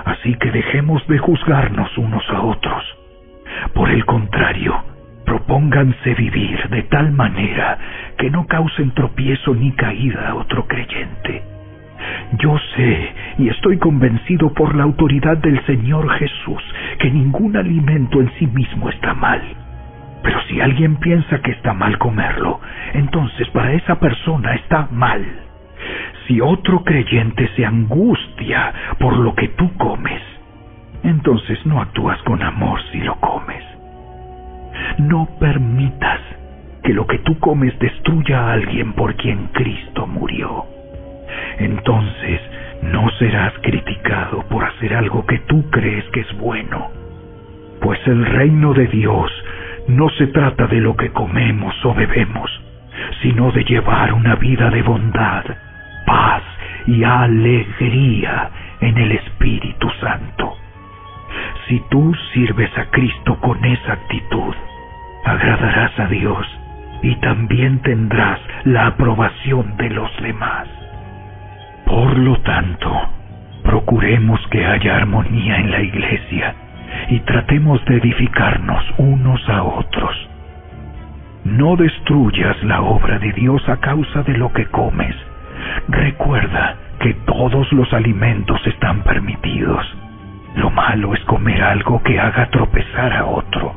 Así que dejemos de juzgarnos unos a otros. Por el contrario, propónganse vivir de tal manera que no causen tropiezo ni caída a otro creyente. Yo sé y estoy convencido por la autoridad del Señor Jesús que ningún alimento en sí mismo está mal. Pero si alguien piensa que está mal comerlo, entonces para esa persona está mal. Si otro creyente se angustia por lo que tú comes, entonces no actúas con amor si lo comes. No permitas que lo que tú comes destruya a alguien por quien Cristo murió. Entonces no serás criticado por hacer algo que tú crees que es bueno. Pues el reino de Dios no se trata de lo que comemos o bebemos, sino de llevar una vida de bondad, paz y alegría en el Espíritu Santo. Si tú sirves a Cristo con esa actitud, agradarás a Dios y también tendrás la aprobación de los demás. Por lo tanto, procuremos que haya armonía en la iglesia y tratemos de edificarnos unos a otros. No destruyas la obra de Dios a causa de lo que comes. Recuerda que todos los alimentos están permitidos. Lo malo es comer algo que haga tropezar a otro.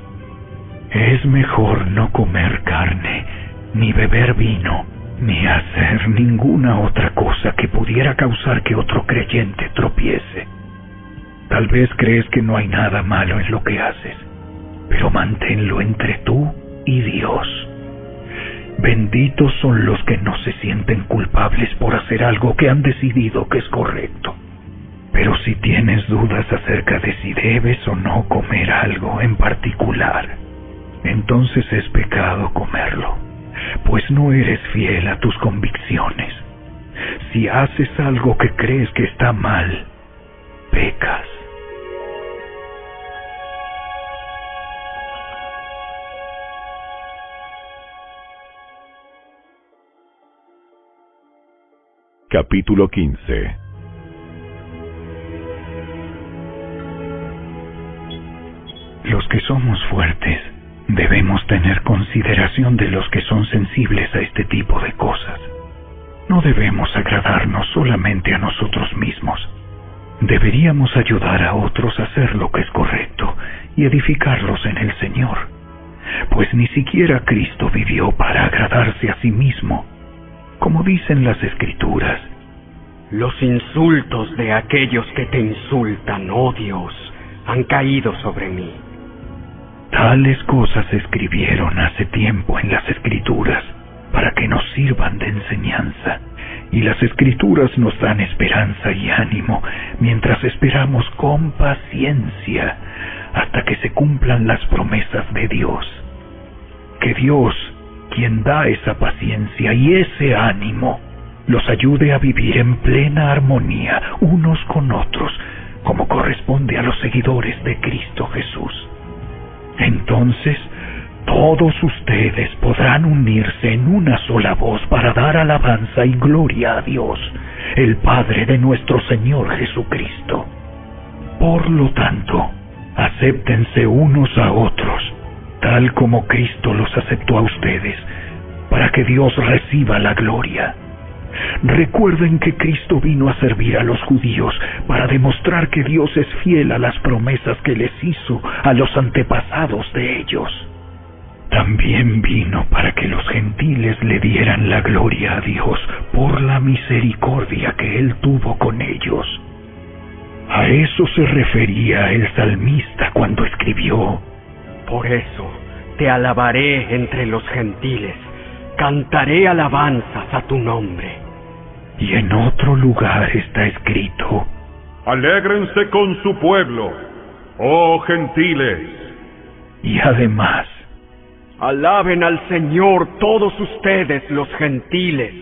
Es mejor no comer carne ni beber vino, ni hacer ninguna otra cosa que pudiera causar que otro creyente tropiece. Tal vez crees que no hay nada malo en lo que haces, pero manténlo entre tú y Dios. Benditos son los que no se sienten culpables por hacer algo que han decidido que es correcto. Pero si tienes dudas acerca de si debes o no comer algo en particular, entonces es pecado comerlo, pues no eres fiel a tus convicciones. Si haces algo que crees que está mal, pecas. Capítulo 15. Los que somos fuertes debemos tener consideración de los que son sensibles a este tipo de cosas. No debemos agradarnos solamente a nosotros mismos. Deberíamos ayudar a otros a hacer lo que es correcto y edificarlos en el Señor, pues ni siquiera Cristo vivió para agradarse a sí mismo. Como dicen las Escrituras, los insultos de aquellos que te insultan, oh Dios, han caído sobre mí. Tales cosas se escribieron hace tiempo en las Escrituras para que nos sirvan de enseñanza, y las Escrituras nos dan esperanza y ánimo mientras esperamos con paciencia hasta que se cumplan las promesas de Dios. Que Dios, quien da esa paciencia y ese ánimo, los ayude a vivir en plena armonía unos con otros, como corresponde a los seguidores de Cristo Jesús. Entonces, todos ustedes podrán unirse en una sola voz para dar alabanza y gloria a Dios, el Padre de nuestro Señor Jesucristo. Por lo tanto, acéptense unos a otros, tal como Cristo los aceptó a ustedes, para que Dios reciba la gloria. Recuerden que Cristo vino a servir a los judíos para demostrar que Dios es fiel a las promesas que les hizo a los antepasados de ellos. También vino para que los gentiles le dieran la gloria a Dios por la misericordia que Él tuvo con ellos. A eso se refería el salmista cuando escribió: Por eso te alabaré entre los gentiles, cantaré alabanzas a tu nombre. Y en otro lugar está escrito: Alégrense con su pueblo, oh gentiles. Y además: alaben al Señor todos ustedes los gentiles,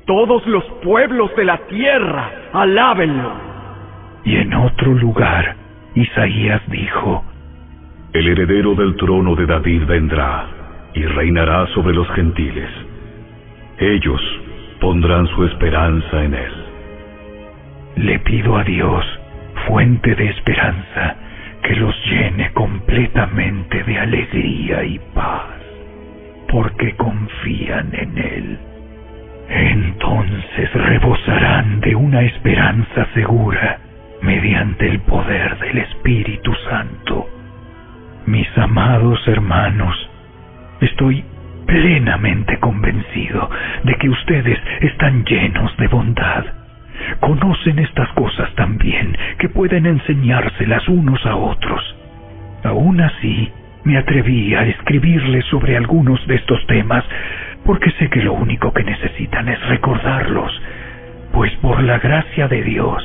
todos los pueblos de la tierra, alábenlo. Y en otro lugar, Isaías dijo: El heredero del trono de David vendrá y reinará sobre los gentiles. Ellos pondrán su esperanza en él. Le pido a Dios, fuente de esperanza, que los llene completamente de alegría y paz, porque confían en Él. Entonces rebosarán de una esperanza segura mediante el poder del Espíritu Santo. Mis amados hermanos, estoy plenamente convencido de que ustedes están llenos de bondad. Conocen estas cosas tan bien que pueden enseñárselas unos a otros. Aún así, me atreví a escribirles sobre algunos de estos temas porque sé que lo único que necesitan es recordarlos, pues por la gracia de Dios,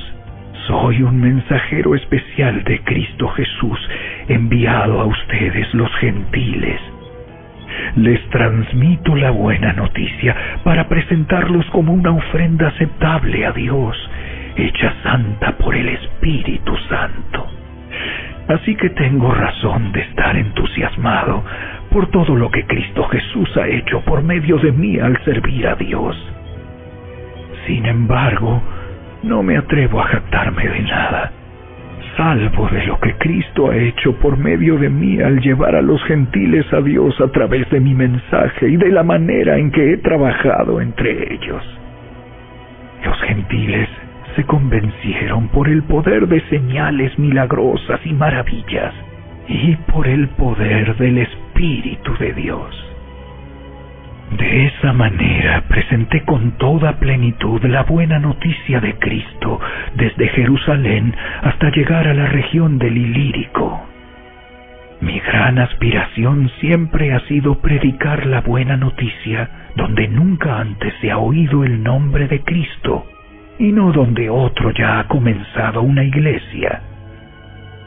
soy un mensajero especial de Cristo Jesús, enviado a ustedes los gentiles. Les transmito la buena noticia para presentarlos como una ofrenda aceptable a Dios, hecha santa por el Espíritu Santo. Así que tengo razón de estar entusiasmado por todo lo que Cristo Jesús ha hecho por medio de mí al servir a Dios. Sin embargo, no me atrevo a jactarme de nada, salvo de lo que Cristo ha hecho por medio de mí al llevar a los gentiles a Dios a través de mi mensaje y de la manera en que he trabajado entre ellos. Los gentiles se convencieron por el poder de señales milagrosas y maravillas y por el poder del Espíritu de Dios. De esa manera presenté con toda plenitud la buena noticia de Cristo desde Jerusalén hasta llegar a la región del Ilírico. Mi gran aspiración siempre ha sido predicar la buena noticia donde nunca antes se ha oído el nombre de Cristo, y no donde otro ya ha comenzado una iglesia.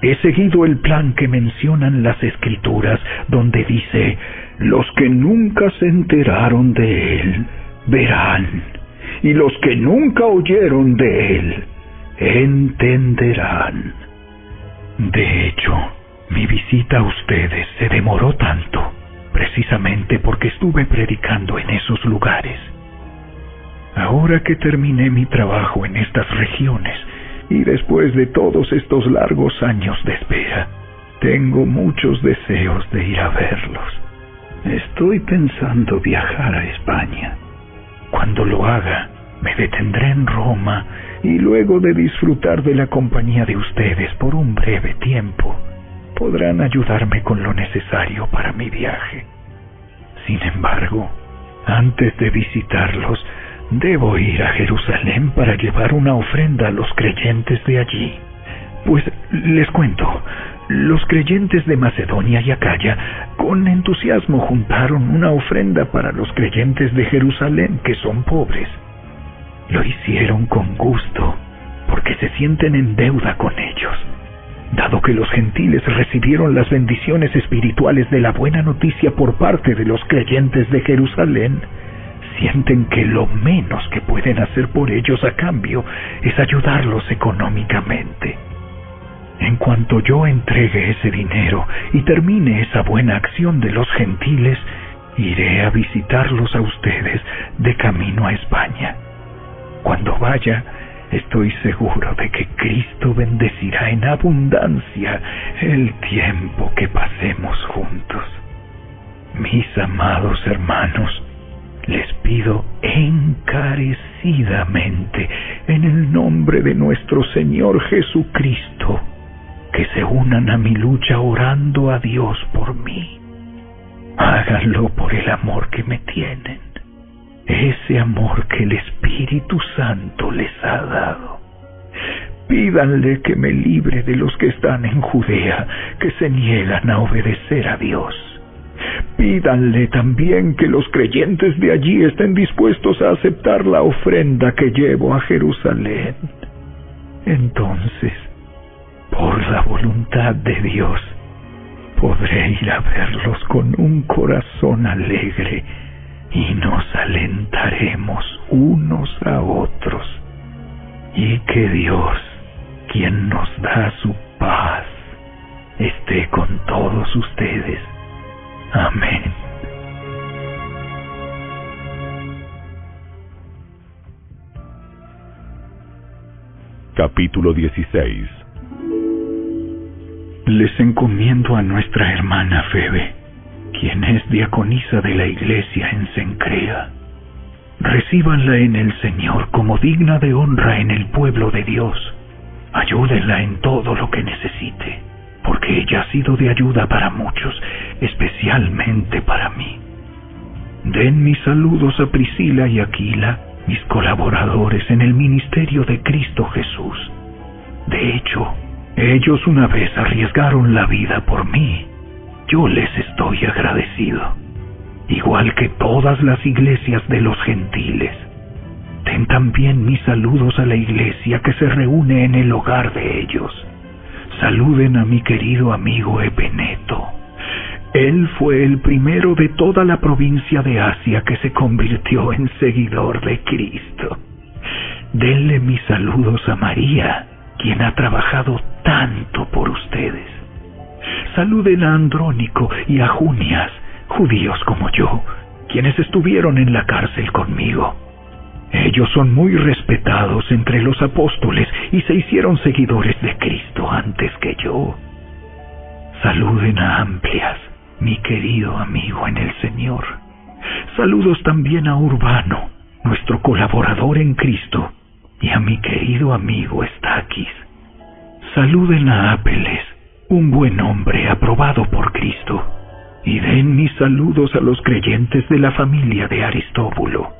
He seguido el plan que mencionan las Escrituras, donde dice: los que nunca se enteraron de él, verán, y los que nunca oyeron de él, entenderán. De hecho, mi visita a ustedes se demoró tanto, precisamente porque estuve predicando en esos lugares. Ahora que terminé mi trabajo en estas regiones, y después de todos estos largos años de espera, tengo muchos deseos de ir a verlos. Estoy pensando viajar a España. Cuando lo haga, me detendré en Roma, y luego de disfrutar de la compañía de ustedes por un breve tiempo, podrán ayudarme con lo necesario para mi viaje. Sin embargo, antes de visitarlos, debo ir a Jerusalén para llevar una ofrenda a los creyentes de allí. Pues les cuento, los creyentes de Macedonia y Acaya con entusiasmo juntaron una ofrenda para los creyentes de Jerusalén que son pobres. Lo hicieron con gusto, porque se sienten en deuda con ellos. Dado que los gentiles recibieron las bendiciones espirituales de la buena noticia por parte de los creyentes de Jerusalén, sienten que lo menos que pueden hacer por ellos a cambio es ayudarlos económicamente. En cuanto yo entregue ese dinero y termine esa buena acción de los gentiles, iré a visitarlos a ustedes de camino a España. Cuando vaya, estoy seguro de que Cristo bendecirá en abundancia el tiempo que pasemos juntos. Mis amados hermanos, les pido encarecidamente, en el nombre de nuestro Señor Jesucristo, que se unan a mi lucha orando a Dios por mí. Háganlo por el amor que me tienen, ese amor que el Espíritu Santo les ha dado. Pídanle que me libre de los que están en Judea, que se niegan a obedecer a Dios. Pídanle también que los creyentes de allí estén dispuestos a aceptar la ofrenda que llevo a Jerusalén. Entonces, por la voluntad de Dios, podré ir a verlos con un corazón alegre y nos alentaremos unos a otros. Y que Dios, quien nos da su paz, esté con todos ustedes. Amén. Capítulo 16. Les encomiendo a nuestra hermana Febe, quien es diaconisa de la iglesia en Cencrea. Recíbanla en el Señor como digna de honra en el pueblo de Dios. Ayúdenla en todo lo que necesite, porque ella ha sido de ayuda para muchos, especialmente para mí. Den mis saludos a Priscila y Aquila, mis colaboradores en el ministerio de Cristo Jesús. De hecho, ellos una vez arriesgaron la vida por mí. Yo les estoy agradecido, igual que todas las iglesias de los gentiles. Den también mis saludos a la iglesia que se reúne en el hogar de ellos. Saluden a mi querido amigo Epeneto. Él fue el primero de toda la provincia de Asia que se convirtió en seguidor de Cristo. Denle mis saludos a María, quien ha trabajado tanto por ustedes. Saluden a Andrónico y a Junias, judíos como yo, quienes estuvieron en la cárcel conmigo. Ellos son muy respetados entre los apóstoles y se hicieron seguidores de Cristo antes que yo. Saluden a Amplias, mi querido amigo en el Señor. Saludos también a Urbano, nuestro colaborador en Cristo, y a mi querido amigo Estaquis. Saluden a Apeles, un buen hombre aprobado por Cristo. y den mis saludos a los creyentes de la familia de Aristóbulo.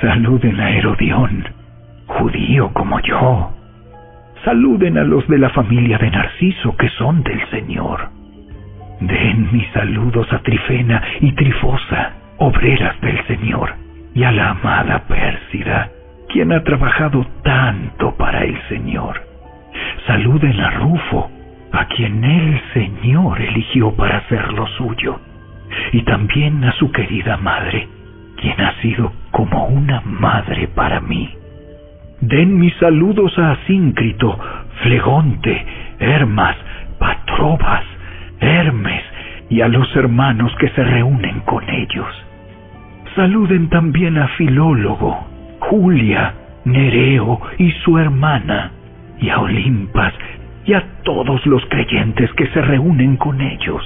Saluden a Herodión, judío como yo. Saluden a los de la familia de Narciso, que son del Señor. Den mis saludos a Trifena y Trifosa, obreras del Señor, y a la amada Pérsida, quien ha trabajado tanto para el Señor. Saluden a Rufo, a quien el Señor eligió para hacer lo suyo, y también a su querida madre, quien ha sido como una madre para mí. Den mis saludos a Asíncrito, Flegonte, Hermas, Patrobas, Hermes y a los hermanos que se reúnen con ellos. Saluden también a Filólogo, Julia, Nereo y su hermana, y a Olimpas y a todos los creyentes que se reúnen con ellos.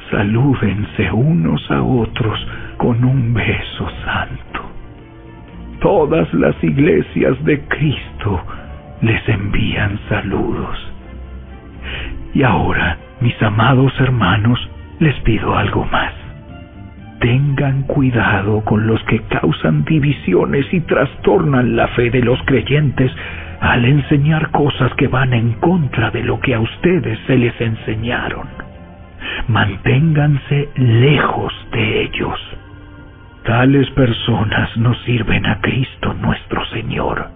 Salúdense unos a otros con un beso santo. Todas las iglesias de Cristo les envían saludos. Y ahora, mis amados hermanos, les pido algo más. Tengan cuidado con los que causan divisiones y trastornan la fe de los creyentes al enseñar cosas que van en contra de lo que a ustedes se les enseñaron. Manténganse lejos de ellos. Tales personas no sirven a Cristo nuestro Señor.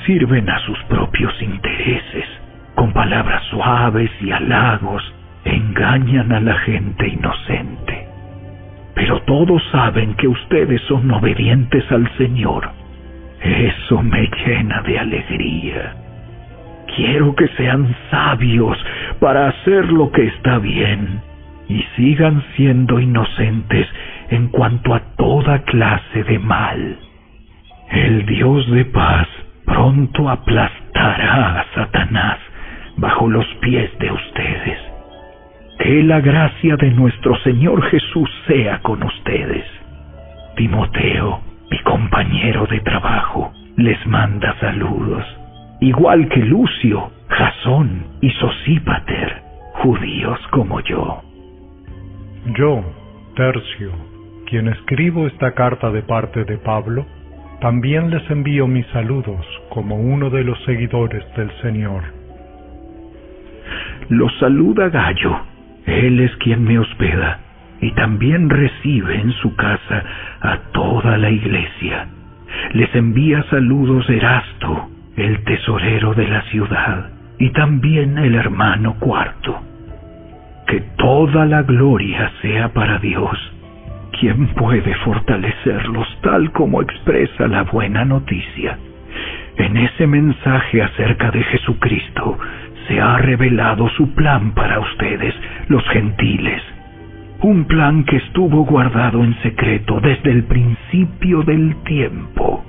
Sirven a sus propios intereses. Con palabras suaves y halagos engañan a la gente inocente. Pero todos saben que ustedes son obedientes al Señor. Eso me llena de alegría. Quiero que sean sabios para hacer lo que está bien y sigan siendo inocentes en cuanto a toda clase de mal. El Dios de paz pronto aplastará a Satanás bajo los pies de ustedes. Que la gracia de nuestro Señor Jesús sea con ustedes. Timoteo, mi compañero de trabajo, les manda saludos, igual que Lucio, Jasón y Sosípater, judíos como yo. Yo, Tercio, quien escribo esta carta de parte de Pablo, también les envío mis saludos como uno de los seguidores del Señor. Los saluda Gayo, él es quien me hospeda, y también recibe en su casa a toda la iglesia. Les envía saludos Erasto, el tesorero de la ciudad, y también el hermano Cuarto. Que toda la gloria sea para Dios, quien puede fortalecerlos tal como expresa la buena noticia. En ese mensaje acerca de Jesucristo se ha revelado su plan para ustedes, los gentiles. Un plan que estuvo guardado en secreto desde el principio del tiempo.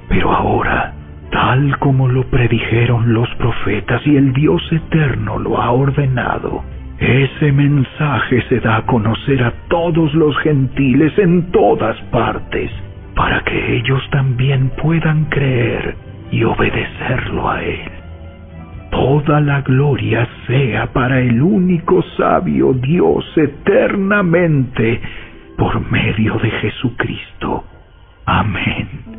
Pero ahora, tal como lo predijeron los profetas y el Dios eterno lo ha ordenado, ese mensaje se da a conocer a todos los gentiles en todas partes, para que ellos también puedan creer y obedecerlo a Él. Toda la gloria sea para el único sabio Dios eternamente, por medio de Jesucristo. Amén.